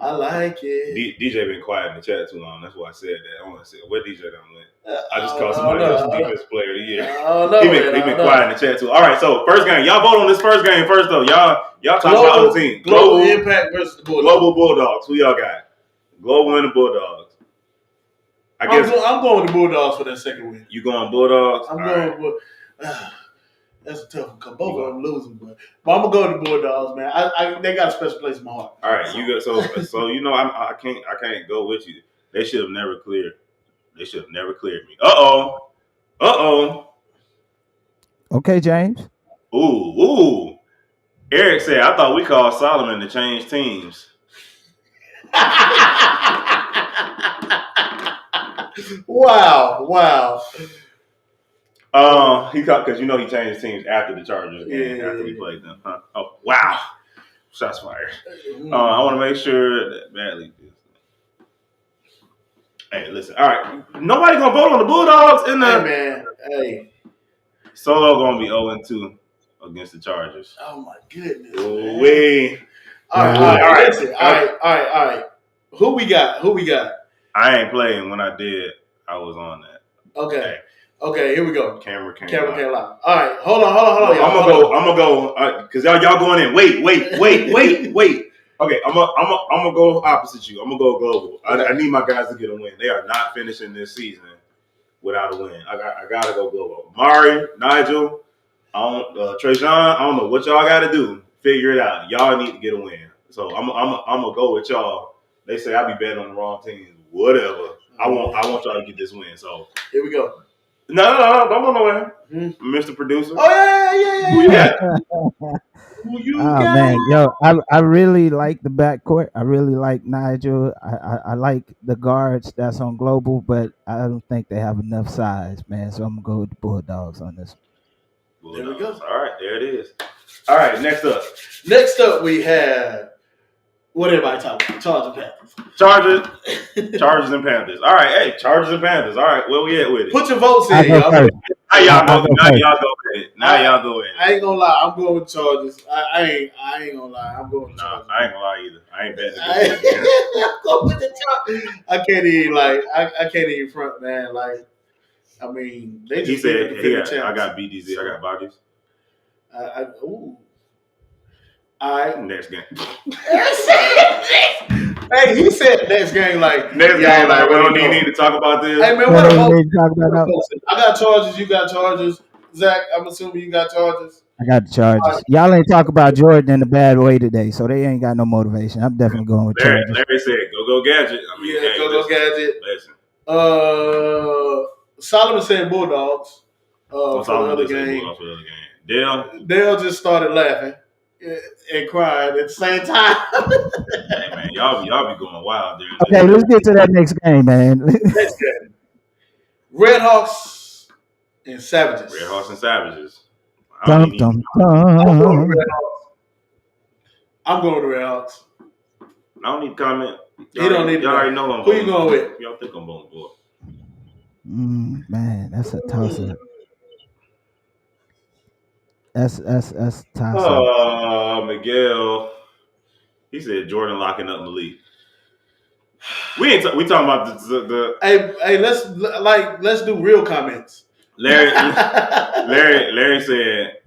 Speaker 2: I like it.
Speaker 1: DJ been quiet in the chat too long. That's why I said that. I want to say where DJ done went. I just called somebody else defensive player of the year. He been quiet in the chat too. All right, so first game. Y'all vote on this first game first though. Y'all talk about other teams.
Speaker 2: Global Impact versus the Bulldogs.
Speaker 1: Global Bulldogs. Who y'all got? Global and the Bulldogs.
Speaker 2: I guess I'm going with the Bulldogs for that second win.
Speaker 1: You going Bulldogs?
Speaker 2: I'm going with. That's a tough one because both of them losing, but I'm gonna go to the Bulldogs, man. They got a special place in my heart.
Speaker 1: All right, you go. So I can't go with you. They should have never cleared. They should have never cleared me. Uh oh.
Speaker 4: Okay, James.
Speaker 1: Ooh. Eric said, I thought we called Solomon to change teams.
Speaker 2: Wow.
Speaker 1: He got because he changed teams after the Chargers game after we played them. Huh? Oh wow, shots fired. I want to make sure that badly. Hey, listen. All right, nobody gonna vote on the Bulldogs in the.
Speaker 2: Hey man,
Speaker 1: Solo gonna be 0-2 against the Chargers.
Speaker 2: Oh my goodness. Man.
Speaker 1: We.
Speaker 2: All right. Listen. All right. Who we got?
Speaker 1: I ain't playing. When I did, I was on that.
Speaker 2: Okay. Here we go.
Speaker 1: Camera came
Speaker 2: live. All right. Hold on.
Speaker 1: Y'all. I'm gonna go because y'all going in. Wait. Okay, I'm gonna go opposite you. I'm gonna go global. I need my guys to get a win. They are not finishing this season without a win. I gotta go global. Mari, Nigel, Trajan, I don't know what y'all gotta do. Figure it out. Y'all need to get a win. So I'm gonna go with y'all. They say I be betting on the wrong teams. Whatever. I want y'all to get this win. So
Speaker 2: here we go.
Speaker 1: No, don't go nowhere, Mr. Producer.
Speaker 2: Oh yeah.
Speaker 1: Who you got?
Speaker 4: Man, yo, I really like the backcourt. I really like Nigel. I like the guards that's on global, but I don't think they have enough size, man. So I'm gonna go with the Bulldogs on this.
Speaker 2: There we go.
Speaker 1: All right, there it is. All right, next up
Speaker 2: we have what everybody talking about?
Speaker 1: Chargers and Panthers. All right, hey, Chargers and Panthers. All right, where we at with it?
Speaker 2: Put your votes in,
Speaker 4: y'all.
Speaker 1: Now y'all go with it.
Speaker 2: I ain't gonna lie. I'm going with Chargers. I ain't gonna lie. I'm going with Chargers.
Speaker 1: I ain't gonna lie either. I ain't betting.
Speaker 2: I'm going with the Chargers. I can't even front, man. Like, I mean, they just
Speaker 1: said, I got BDZ. I got bodies.
Speaker 2: Ooh. All right.
Speaker 1: Next game.
Speaker 2: Hey, he said next game like
Speaker 1: we don't even need to talk about this.
Speaker 2: Hey man, what I got Chargers, you got Chargers. Zach, I'm assuming you got Chargers.
Speaker 4: I got the Chargers. Right. Y'all ain't talk about Jordan in a bad way today, so they ain't got no motivation. I'm definitely going with Chargers.
Speaker 1: Larry said, go Gadget. I mean,
Speaker 2: go Gadget. Listen. Solomon said Bulldogs. For the other game. Dale just started laughing and crying at the same time.
Speaker 1: Hey man, y'all be going wild there.
Speaker 4: Okay, let's get to that next game, man.
Speaker 2: Next game. Redhawks and Savages.
Speaker 4: I'm going
Speaker 2: with the Redhawks.
Speaker 1: I don't need to comment.
Speaker 2: You don't need to.
Speaker 1: Y'all already know
Speaker 2: who you going with?
Speaker 1: Y'all think I'm going for?
Speaker 4: Man, that's a toss-up. That's toss-up.
Speaker 1: Oh, Miguel. He said Jordan locking up Malik. We talking about the.
Speaker 2: Hey, let's do real comments.
Speaker 1: Larry said.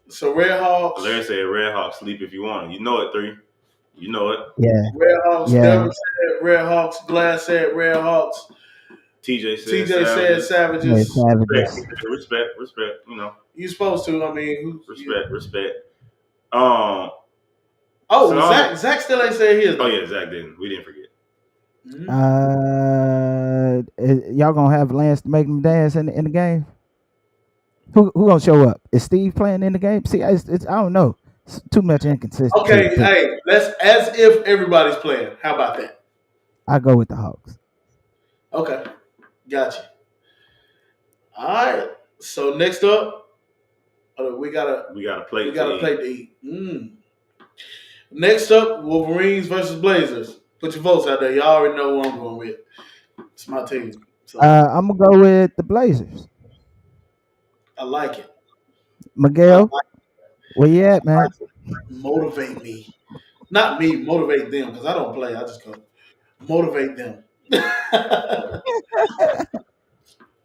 Speaker 2: So Redhawks.
Speaker 1: Larry said Redhawks sleep if you want them. You know it, 3. You know it.
Speaker 4: Yeah.
Speaker 2: Redhawks. Yeah. Devin said Redhawks. Glass said Redhawks.
Speaker 1: TJ said
Speaker 2: Savages.
Speaker 4: Yeah, Savages.
Speaker 1: Respect. You know.
Speaker 2: You supposed to. I mean,
Speaker 1: respect.
Speaker 2: Zach still ain't said his.
Speaker 1: Oh yeah, Zach didn't. We didn't forget.
Speaker 4: Y'all gonna have Lance to make them dance in the game? Who gonna show up? Is Steve playing in the game? See, it's I don't know. It's too much inconsistency.
Speaker 2: Okay, hey, let's as if everybody's playing. How about that?
Speaker 4: I go with the Hawks.
Speaker 2: Okay, gotcha. All right. So next up, we gotta play to eat. Next up, Wolverines versus Blazers. Put your votes out there. Y'all already know who I'm going with. It's my team. So.
Speaker 4: I'm gonna go with the Blazers.
Speaker 2: I like it.
Speaker 4: Miguel, where you at, man?
Speaker 2: Motivate me. Not me, motivate them, because I don't play. I just go motivate them.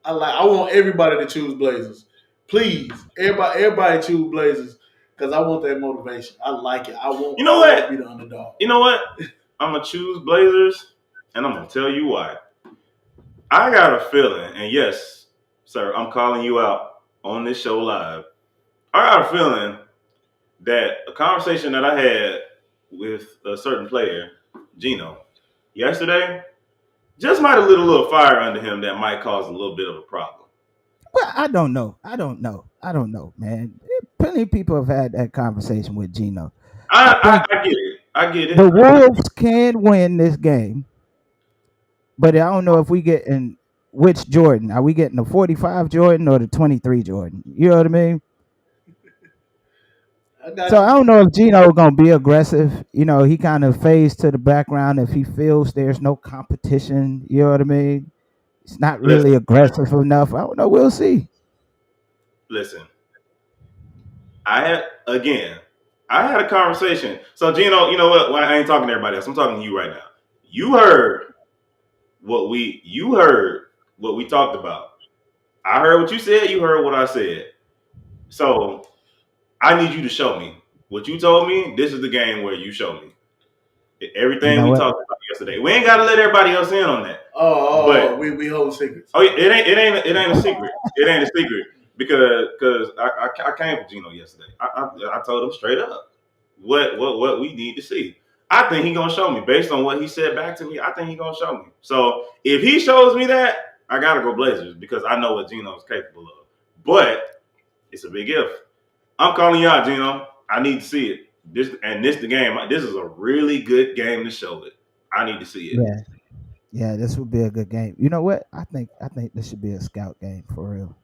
Speaker 2: I want everybody to choose Blazers. Please. Everybody choose Blazers. Because I want that motivation. I like it. I want to be the underdog.
Speaker 1: You know what? I'm going to choose Blazers, and I'm going to tell you why. I got a feeling, and yes, sir, I'm calling you out on this show live. I got a feeling that a conversation that I had with a certain player, Gino, yesterday, just might have lit a little fire under him that might cause a little bit of a problem.
Speaker 4: Well, I don't know, man. Plenty of people have had that conversation with Gino.
Speaker 1: I get it.
Speaker 4: The Wolves can win this game, but I don't know if we get in which Jordan. Are we getting the 45 Jordan or the 23 Jordan? You know what I mean? I don't know if Gino is going to be aggressive. You know, he kind of fades to the background if he feels there's no competition. You know what I mean? It's not really aggressive enough. I don't know. We'll see.
Speaker 1: listen, I had a conversation. So Gino, you know what? Well, I ain't talking to everybody else. I'm talking to you right now. You heard what we talked about. I heard what you said. You heard what I said. So I need you to show me what you told me. This is the game where you show me
Speaker 4: You
Speaker 1: everything
Speaker 4: know
Speaker 1: we
Speaker 4: what?
Speaker 1: talked about yesterday. We ain't got to let everybody else in on that.
Speaker 2: Oh, we hold secrets.
Speaker 1: Oh, it ain't a secret. It ain't a secret because I came for Gino yesterday. I told him straight up what we need to see. I think he gonna show me based on what he said back to me. I think he gonna show me. So if he shows me that, I gotta go Blazers because I know what Gino is capable of. But it's a big if. I'm calling you out, Gino. I need to see it. This the game. This is a really good game to show it. I need to see it.
Speaker 4: Yeah, yeah, this would be a good game. You know what? I think this should be a scout game for real.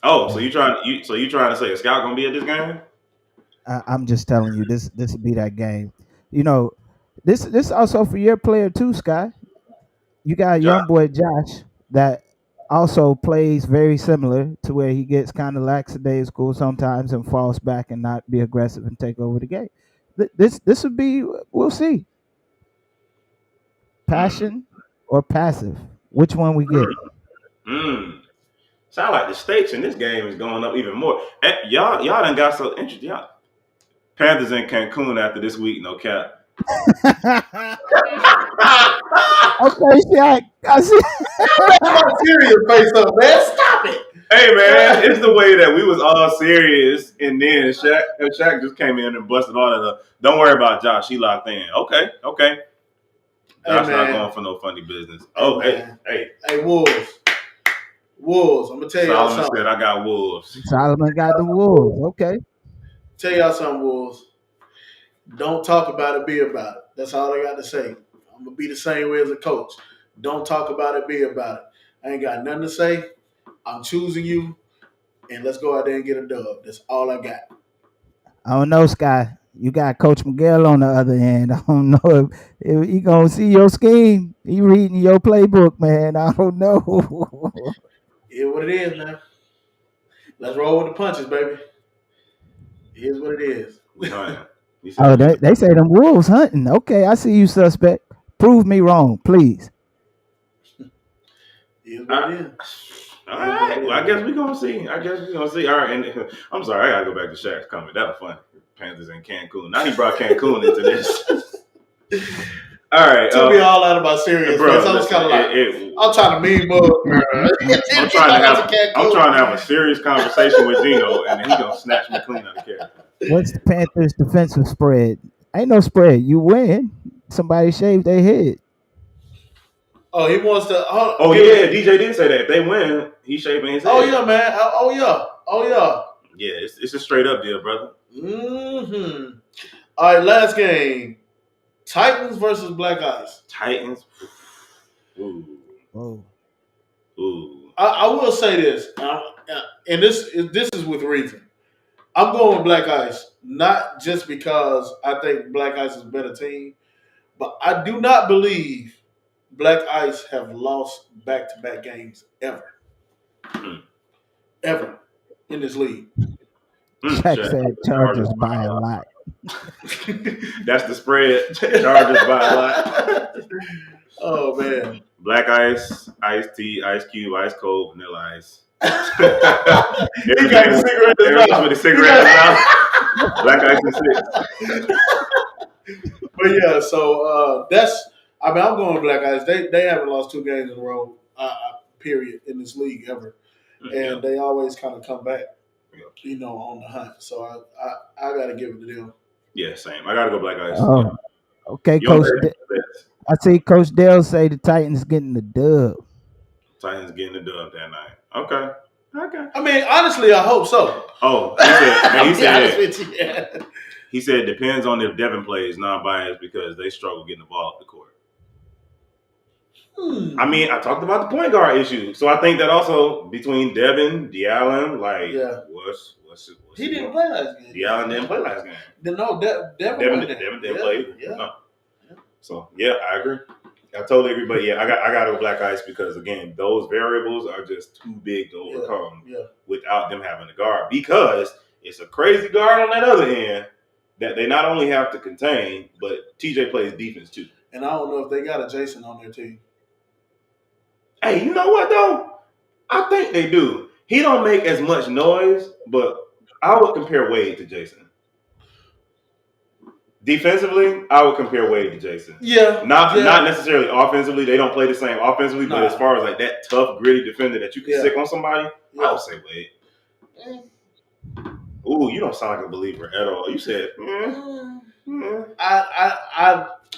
Speaker 1: Oh, so
Speaker 4: Yeah.
Speaker 1: you trying to say a scout gonna be at this game?
Speaker 4: I'm just telling you, this would be that game. You know, this also for your player too, Sky. You got a
Speaker 1: Josh.
Speaker 4: young boy Josh that also plays very similar to where he gets kind of lackadaisical sometimes and falls back and not be aggressive and take over the game. This would be, we'll see, passion or passive. Which one we get?
Speaker 1: Sound like the stakes in this game is going up even more. Y'all done got so interested. Y'all Panthers in Cancun after this week, no cap.
Speaker 4: Okay, Shaq. I see.
Speaker 2: My serious face up, man. Stop it.
Speaker 1: Hey man, it's the way that we was all serious, and then Shaq just came in and busted all of the. Don't worry about Josh, he locked in. Okay. Josh not going for no funny business.
Speaker 2: Hey, Wolves. I'm gonna tell y'all
Speaker 1: Solomon
Speaker 2: something.
Speaker 1: said I got wolves.
Speaker 4: Solomon got the Wolves. Okay.
Speaker 2: Tell y'all something, Wolves. Don't talk about it, be about it. That's all I got to say. I'm gonna be the same way as a coach. Don't talk about it, be about it. I ain't got nothing to say. I'm choosing you, and let's go out there and get a dub. That's all I got.
Speaker 4: I don't know, Sky. You got Coach Miguel on the other end. I don't know if he gonna see your scheme. He reading your playbook, man. I don't know.
Speaker 2: It is what it is, man. Let's roll with the punches, baby. It is what it is.
Speaker 1: We hunting.
Speaker 4: Oh, they say them wolves hunting. Okay, I see you, suspect. Prove me wrong, please.
Speaker 2: It is what it is.
Speaker 1: All right. Well, I guess we're gonna see. All right. And I'm sorry, I gotta go back to Shaq's comment. That was funny. Panthers in Cancun. Now he brought Cancun into this. All right.
Speaker 2: To be all out about serious, bro. So I was kind of like, I'm trying to meme up.
Speaker 1: I'm trying to have a serious conversation with Gino, and then he gonna snatch me clean out of character.
Speaker 4: What's the Panthers' defensive spread? Ain't no spread. You win. Somebody shaved their head.
Speaker 2: Oh, he wants to.
Speaker 1: Yeah, DJ did say that. If they win, he's shaving his head.
Speaker 2: Oh yeah, man. Oh yeah.
Speaker 1: Yeah, it's a straight up deal, brother.
Speaker 2: Mm-hmm. All right, last game. Titans versus Black Ice.
Speaker 1: Titans. Ooh.
Speaker 4: Oh.
Speaker 1: Ooh.
Speaker 2: I will say this, and this is with reason. I'm going with Black Ice, not just because I think Black Ice is a better team, but I do not believe Black Ice have lost back-to-back games ever. Ever in this league.
Speaker 4: Shaq said Chargers by a lot.
Speaker 1: That's the spread. Chargers by a lot.
Speaker 2: Oh man.
Speaker 1: Black Ice, Ice Tea, Ice Cube, Ice Cold, Vanilla Ice.
Speaker 2: He got a cigarette in his mouth.
Speaker 1: With a cigarette in his mouth. Black Ice and 6.
Speaker 2: But yeah, so I'm going with Black Ice. They haven't lost 2 games in a row, period, in this league ever. And they always kind of come back, on the hunt. So I got to give it to them.
Speaker 1: Yeah, same. I got to go Black Ice.
Speaker 4: Oh,
Speaker 1: yeah.
Speaker 4: Okay, Coach. I see Coach Dale say the Titans getting the dub.
Speaker 1: Titans getting the dub that night. Okay.
Speaker 2: I mean, honestly, I hope so.
Speaker 1: Oh, he said it depends on if Devin plays non-biased because they struggle getting the ball up the court. I mean, I talked about the point guard issue, so I think that also between Devin, D'Allen, what's
Speaker 2: he didn't play last game.
Speaker 1: D'Allen didn't play last game.
Speaker 2: No, Devin didn't play.
Speaker 1: Yeah. No. So yeah, I agree. I told everybody, yeah, I got to go Black Ice because again, those variables are just too big to overcome without them having a guard. Because it's a crazy guard on that other end that they not only have to contain, but TJ plays defense too.
Speaker 2: And I don't know if they got a Jason on their team.
Speaker 1: Hey, you know what though? I think they do. He don't make as much noise, but I would compare Wade to Jason. Defensively, I would compare Wade to Jason.
Speaker 2: Yeah.
Speaker 1: Not necessarily offensively. They don't play the same offensively, but as far as like that tough, gritty defender that you can stick on somebody, I would say Wade. Ooh, you don't sound like a believer at all. You said,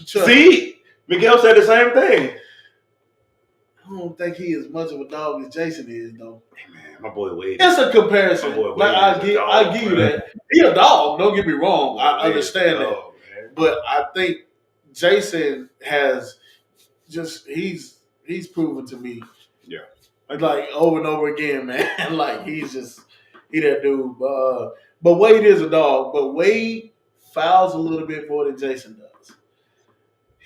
Speaker 1: See, Miguel said the same thing.
Speaker 2: I don't think he is much of a dog as Jason is, though.
Speaker 1: Hey man, my boy Wade.
Speaker 2: It's a comparison. My boy Wade I give you that. He a dog. Don't get me wrong. I understand that. Man. But I think Jason has he's proven to me. Yeah. Like over and over again, man. Like he that dude. But Wade is a dog. But Wade fouls a little bit more than Jason does.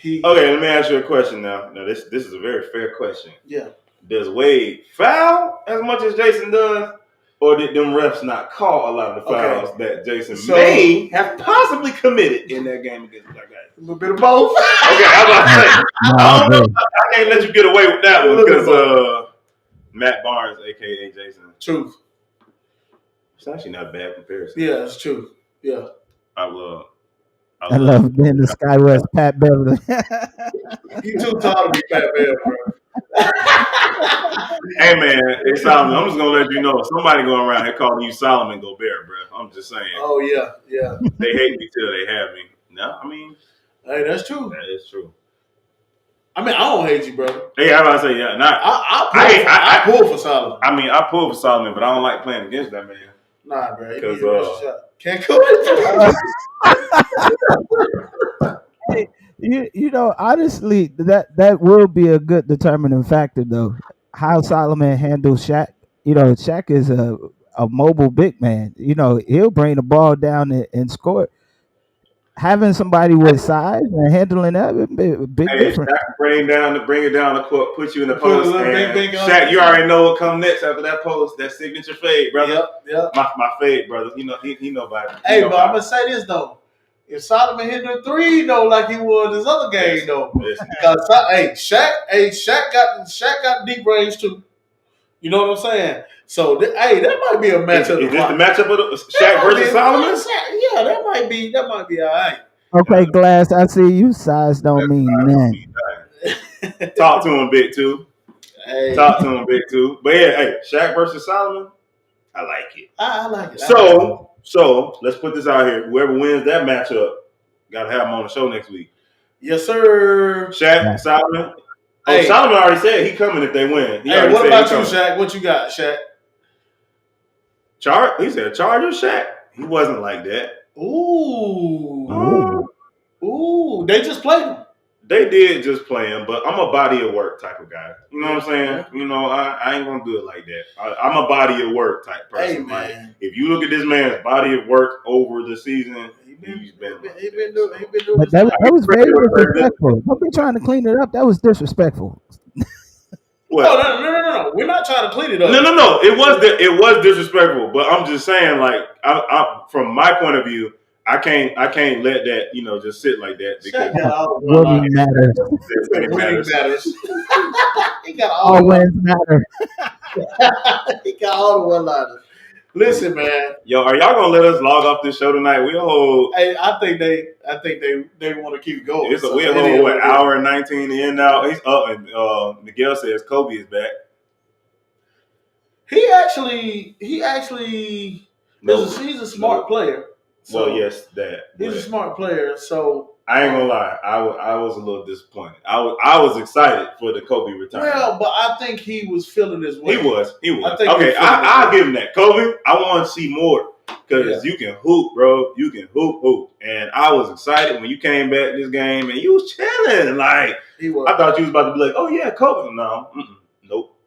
Speaker 1: Okay, let me ask you a question now. Now this is a very fair question.
Speaker 2: Yeah.
Speaker 1: Does Wade foul as much as Jason does? Or did them refs not call a lot of the fouls that Jason may have possibly committed in that game against Black Guys?
Speaker 2: A little bit of both.
Speaker 1: Okay, I was about to say, I don't know. I can't let you get away with that one because Matt Barnes, a.k.a. Jason.
Speaker 2: Truth.
Speaker 1: It's actually not a bad comparison.
Speaker 2: Yeah, it's true. Yeah.
Speaker 1: I love
Speaker 4: being the Skywest Pat Beverly.
Speaker 2: You too tall to be Pat Beverly, bro.
Speaker 1: Hey man, it's Solomon. I'm just gonna let you know somebody going around here calling you Solomon Gobert, bro. I'm just saying.
Speaker 2: Oh yeah.
Speaker 1: They hate me till they have me. No, I mean,
Speaker 2: hey, that's true.
Speaker 1: That is true.
Speaker 2: I mean, I don't hate you, bro.
Speaker 1: Hey, I was about to say, yeah, not.
Speaker 2: I pull for Solomon.
Speaker 1: I mean, I pull for Solomon, but I don't like playing against that man.
Speaker 2: Nah, bro.
Speaker 1: Because
Speaker 2: can't go
Speaker 4: Hey, you know, honestly, that will be a good determining factor, though. How Solomon handles Shaq. You know, Shaq is a mobile big man. You know, he'll bring the ball down and score. Having somebody with size and handling that would be a big difference.
Speaker 1: Shaq bring it down the court, put you in the post. Shaq, you already know what comes next after that post. That signature fade, brother.
Speaker 2: Yep.
Speaker 1: My fade, brother. You know, he know about it.
Speaker 2: Hey, but I'm gonna say this though. If Solomon hit the three though, like he was his other game though, because Shaq got deep range too. You know what I'm saying? So that might be a matchup.
Speaker 1: Is this the matchup of Shaq versus Solomon?
Speaker 2: Yeah, that might be all right.
Speaker 4: Okay, Glass, I see you. Size don't mean nothing.
Speaker 1: Talk to him, Big Two.
Speaker 2: Hey.
Speaker 1: Talk to him, Big Two. But yeah, hey, Shaq versus Solomon, I like it.
Speaker 2: I like it.
Speaker 1: So let's put this out here. Whoever wins that matchup, gotta have him on the show next week.
Speaker 2: Yes, sir.
Speaker 1: Shaq, Solomon. Hey. Oh, Solomon already said he coming if they win.
Speaker 2: Hey, what about you, Shaq? What you got, Shaq?
Speaker 1: He said Charger, Shaq. He wasn't like that.
Speaker 2: Ooh. They just played him.
Speaker 1: They did just play him, but I'm a body of work type of guy. You know what I'm saying? You know, I ain't gonna do it like that. I'm a body of work type person.
Speaker 2: Hey, man.
Speaker 1: Like, if you look at this man's body of work over the season, he's been doing.
Speaker 4: But that was very disrespectful. Don't be trying to clean it up. That was disrespectful.
Speaker 2: What? No. We're not trying to clean it up.
Speaker 1: No. It was disrespectful, but I'm just saying, like, I from my point of view, I can't let that, you know, just sit like that because
Speaker 4: winning matters.
Speaker 2: He got all
Speaker 4: wins matter.
Speaker 2: He got all the one-liners. Listen, man.
Speaker 1: Yo, are y'all gonna let us log off this show tonight?
Speaker 2: Hey, I think they want to keep going.
Speaker 1: We're a whole hour and 19 in now. He's up, and Miguel says Kobe is back.
Speaker 2: He actually he's a smart player. So
Speaker 1: well, yes, that.
Speaker 2: He's a smart player. So
Speaker 1: I ain't gonna lie, I was a little disappointed. I was excited for the Kobe retirement.
Speaker 2: Well, but I think he was feeling his way.
Speaker 1: He was. Okay, I'll give him that. Kobe, I want to see more because you can hoop, bro. You can hoop. And I was excited when you came back this game and you was chilling. Like, I thought you was about to be like, oh yeah, Kobe. No, nope.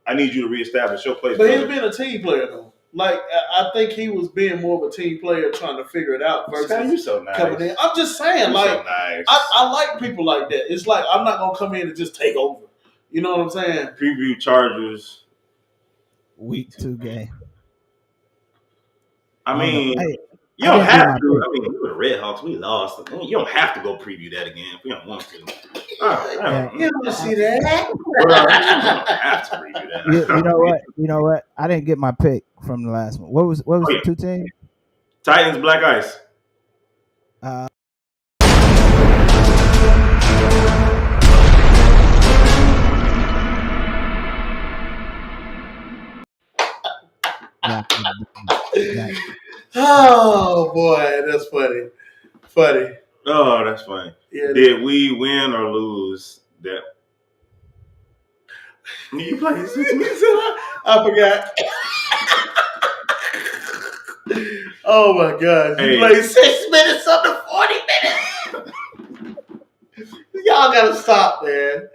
Speaker 1: I need you to reestablish your place.
Speaker 2: But he's been a team player though. Like I think he was being more of a team player, trying to figure it out
Speaker 1: Scott,
Speaker 2: versus
Speaker 1: you so nice.
Speaker 2: coming in. I'm just saying,
Speaker 1: You
Speaker 2: like
Speaker 1: so nice.
Speaker 2: I like people like that. It's like I'm not gonna come in and just take over. You know what I'm saying?
Speaker 1: Preview Chargers.
Speaker 4: Week 2 game.
Speaker 1: I mean,
Speaker 4: Hey,
Speaker 1: you don't
Speaker 4: I didn't
Speaker 1: have
Speaker 4: do my
Speaker 1: to.
Speaker 4: pick.
Speaker 1: I mean, we were the Red Hawks. We lost. You don't have to go preview that again if you don't want to.
Speaker 2: You don't see that?
Speaker 1: You don't have to preview that.
Speaker 4: You know what? I didn't get my pick from the last one. What was the 2 teams?
Speaker 1: Titans, Black Ice.
Speaker 2: Oh boy, that's funny. Funny.
Speaker 1: Oh, that's funny.
Speaker 2: Yeah.
Speaker 1: Did we win or lose that? You play 6 minutes?
Speaker 2: I forgot. Oh my God! You played 6 minutes under 40 minutes. Y'all gotta stop, man.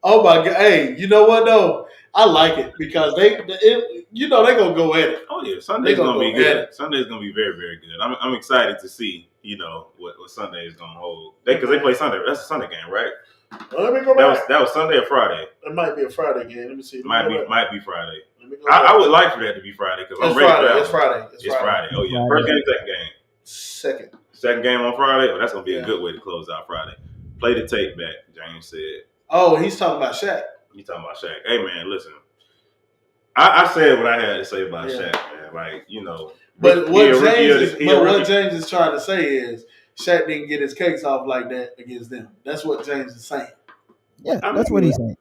Speaker 2: Oh my God! Hey, you know what though? I like it because they gonna go at it.
Speaker 1: Oh yeah, Sunday's gonna be good. Sunday's gonna be very, very good. I'm excited to see what Sunday is gonna hold. Because they play Sunday. That's a Sunday game, right?
Speaker 2: Well, let me go back.
Speaker 1: That was Sunday or Friday.
Speaker 2: It might be a Friday game. Let me see.
Speaker 1: Might be Friday.
Speaker 2: I
Speaker 1: would like for that to be Friday because I'm ready for that.
Speaker 2: It's Friday.
Speaker 1: It's Friday. Oh yeah, first game, second game. Second game on Friday. Oh, that's gonna be a good way to close out Friday. Play the tape back. James said.
Speaker 2: Oh, he's talking about Shaq.
Speaker 1: You talking about Shaq? Hey man, listen. I said what I had to say about Shaq, man. Like
Speaker 2: But what James is trying to say is Shaq didn't get his cakes off like that against them. That's what James is saying.
Speaker 4: Yeah, that's what he's saying.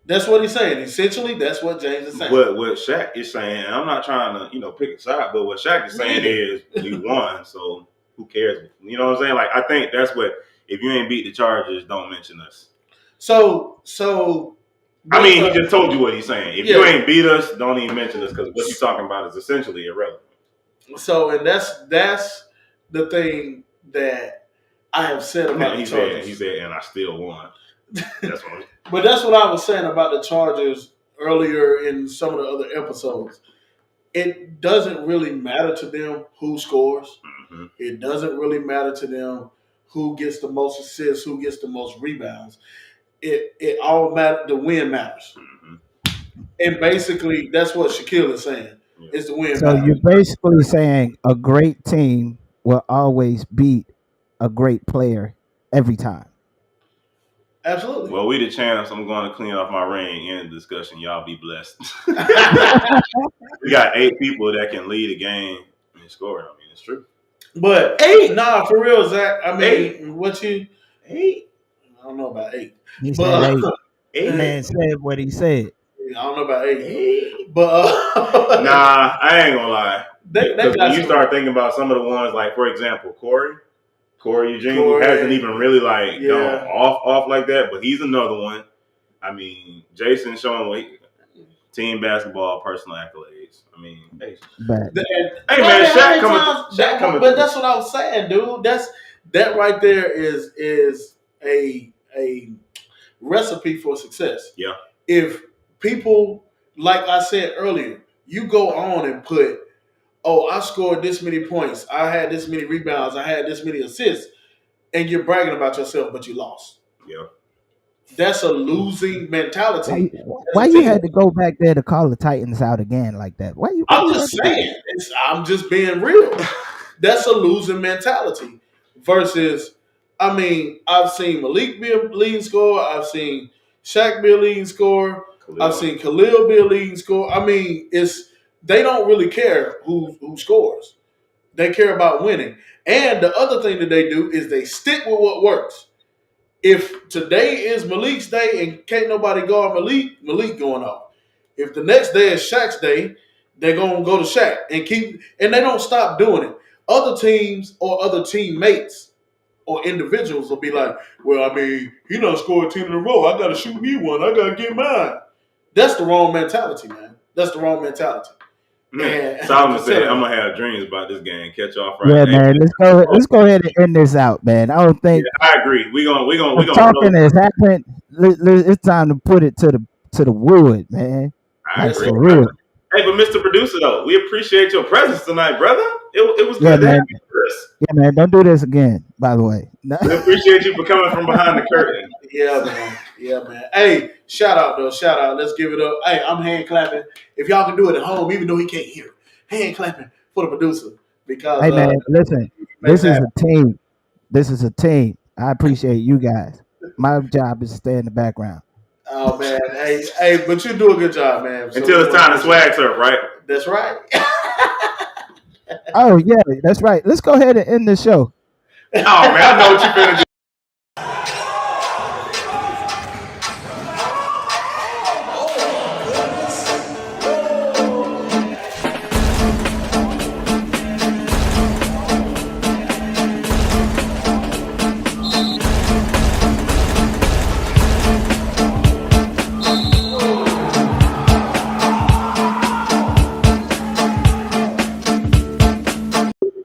Speaker 2: That's what he's saying. Essentially, that's what James is saying.
Speaker 1: What Shaq is saying, and I'm not trying to, pick a side, but what Shaq is saying is we won, so who cares? You know what I'm saying? Like, I think that's what, if you ain't beat the Chargers, don't mention us.
Speaker 2: So
Speaker 1: I mean, he just told you what he's saying. If you ain't beat us, don't even mention us because what you're talking about is essentially irrelevant.
Speaker 2: So, and that's the thing that I have said about the Chargers.
Speaker 1: He said, and I still won. That's what.
Speaker 2: But that's what I was saying about the Chargers earlier in some of the other episodes. It doesn't really matter to them who scores. Mm-hmm. It doesn't really matter to them who gets the most assists, who gets the most rebounds. It all matters. The win matters. Mm-hmm. And basically, that's what Shaquille is saying. Yeah. It's the win.
Speaker 4: So you're basically saying a great team will always beat a great player every time.
Speaker 2: Absolutely.
Speaker 1: Well, we the champs. I'm going to clean off my ring. End of discussion. Y'all be blessed. We got 8 people that can lead a game and score. I mean, it's true.
Speaker 2: But 8, for real, Zach. I mean, 8? 8? I don't know about 8.
Speaker 4: He said 8. Man said what he said.
Speaker 2: I don't know about 8. But
Speaker 1: nah, I ain't gonna lie. When you start thinking about some of the ones, like for example, Corey Eugene, who hasn't even really gone off like that, but he's another one. I mean, Jason showing team basketball, personal accolades. I mean, hey man, Shaq coming.
Speaker 2: But that's what I was saying, dude. That right there is a recipe for success.
Speaker 1: Yeah.
Speaker 2: If people, like I said earlier, you go on and put, I scored this many points, I had this many rebounds, I had this many assists, and you're bragging about yourself, but you lost.
Speaker 1: Yeah.
Speaker 2: That's a losing mentality.
Speaker 4: Why you had to go back there to call the Titans out again like that?
Speaker 2: I'm just saying. I'm just being real. That's a losing mentality. Versus, I mean, I've seen Malik be a leading scorer. I've seen Shaq be a leading scorer. I've seen Khalil be a leading scorer. I mean, they don't really care who scores. They care about winning. And the other thing that they do is they stick with what works. If today is Malik's day and can't nobody guard Malik going off. If the next day is Shaq's day, they're going to go to Shaq and they don't stop doing it. Other teams or other teammates or individuals will be like, well, I mean, he done scored 10 in a row. I got to shoot me one. I got to get mine. That's the wrong mentality, man. That's the wrong mentality.
Speaker 1: Man, Solomon said, "I'm gonna have dreams about this game. Catch y'all Friday."
Speaker 4: Yeah, man. Let's go ahead and end this out, man. I don't think.
Speaker 1: Yeah, I agree. We gonna
Speaker 4: talking has happened. It's time to put it to the wood, man.
Speaker 1: I agree.
Speaker 4: For real.
Speaker 1: Hey, but Mr. Producer, though, we appreciate your presence tonight, brother. It was
Speaker 4: Yeah,
Speaker 1: good to have
Speaker 4: man.
Speaker 1: you with us.
Speaker 4: Yeah, man. Don't do this again. By the way.
Speaker 1: We appreciate you for coming from behind the curtain.
Speaker 2: Yeah, man. Yeah, man. Hey, shout out though. Shout out. Let's give it up. Hey, I'm hand clapping. If y'all can do it at home, even though he can't hear, hand clapping for the producer because
Speaker 4: Hey, man. Listen. This is a team. This is a team. I appreciate you guys. My job is to stay in the background.
Speaker 2: Oh man, hey, but you do a good job, man. So
Speaker 1: Until it's time to swag surf, right?
Speaker 2: That's right.
Speaker 4: Oh yeah, that's right. Let's go ahead and end the show.
Speaker 1: Oh man, I know what you're finna do.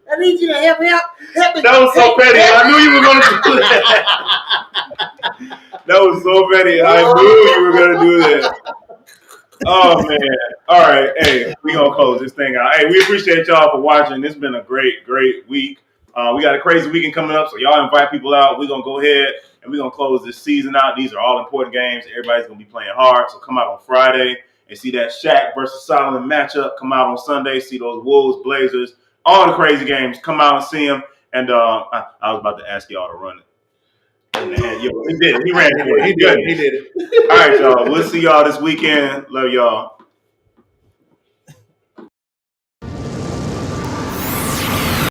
Speaker 2: I need you to help me out. Help me.
Speaker 1: That was so petty. I knew you were gonna do that. That was so petty. I knew you were gonna do that. Oh man. All right. Hey, we gonna close this thing out. Hey, we appreciate y'all for watching. It's been a great week. We got a crazy weekend coming up, so y'all invite people out. We're gonna go ahead and we're gonna close this season out. These are all important games. Everybody's gonna be playing hard. So come out on Friday and see that Shaq versus Solomon matchup. Come out on Sunday, see those Wolves, Blazers, all the crazy games. Come out and see them. And I was about to ask y'all to run it. And, yo, he did it. He ran it.
Speaker 2: He did it.
Speaker 1: All right, y'all. We'll see y'all this weekend. Love y'all.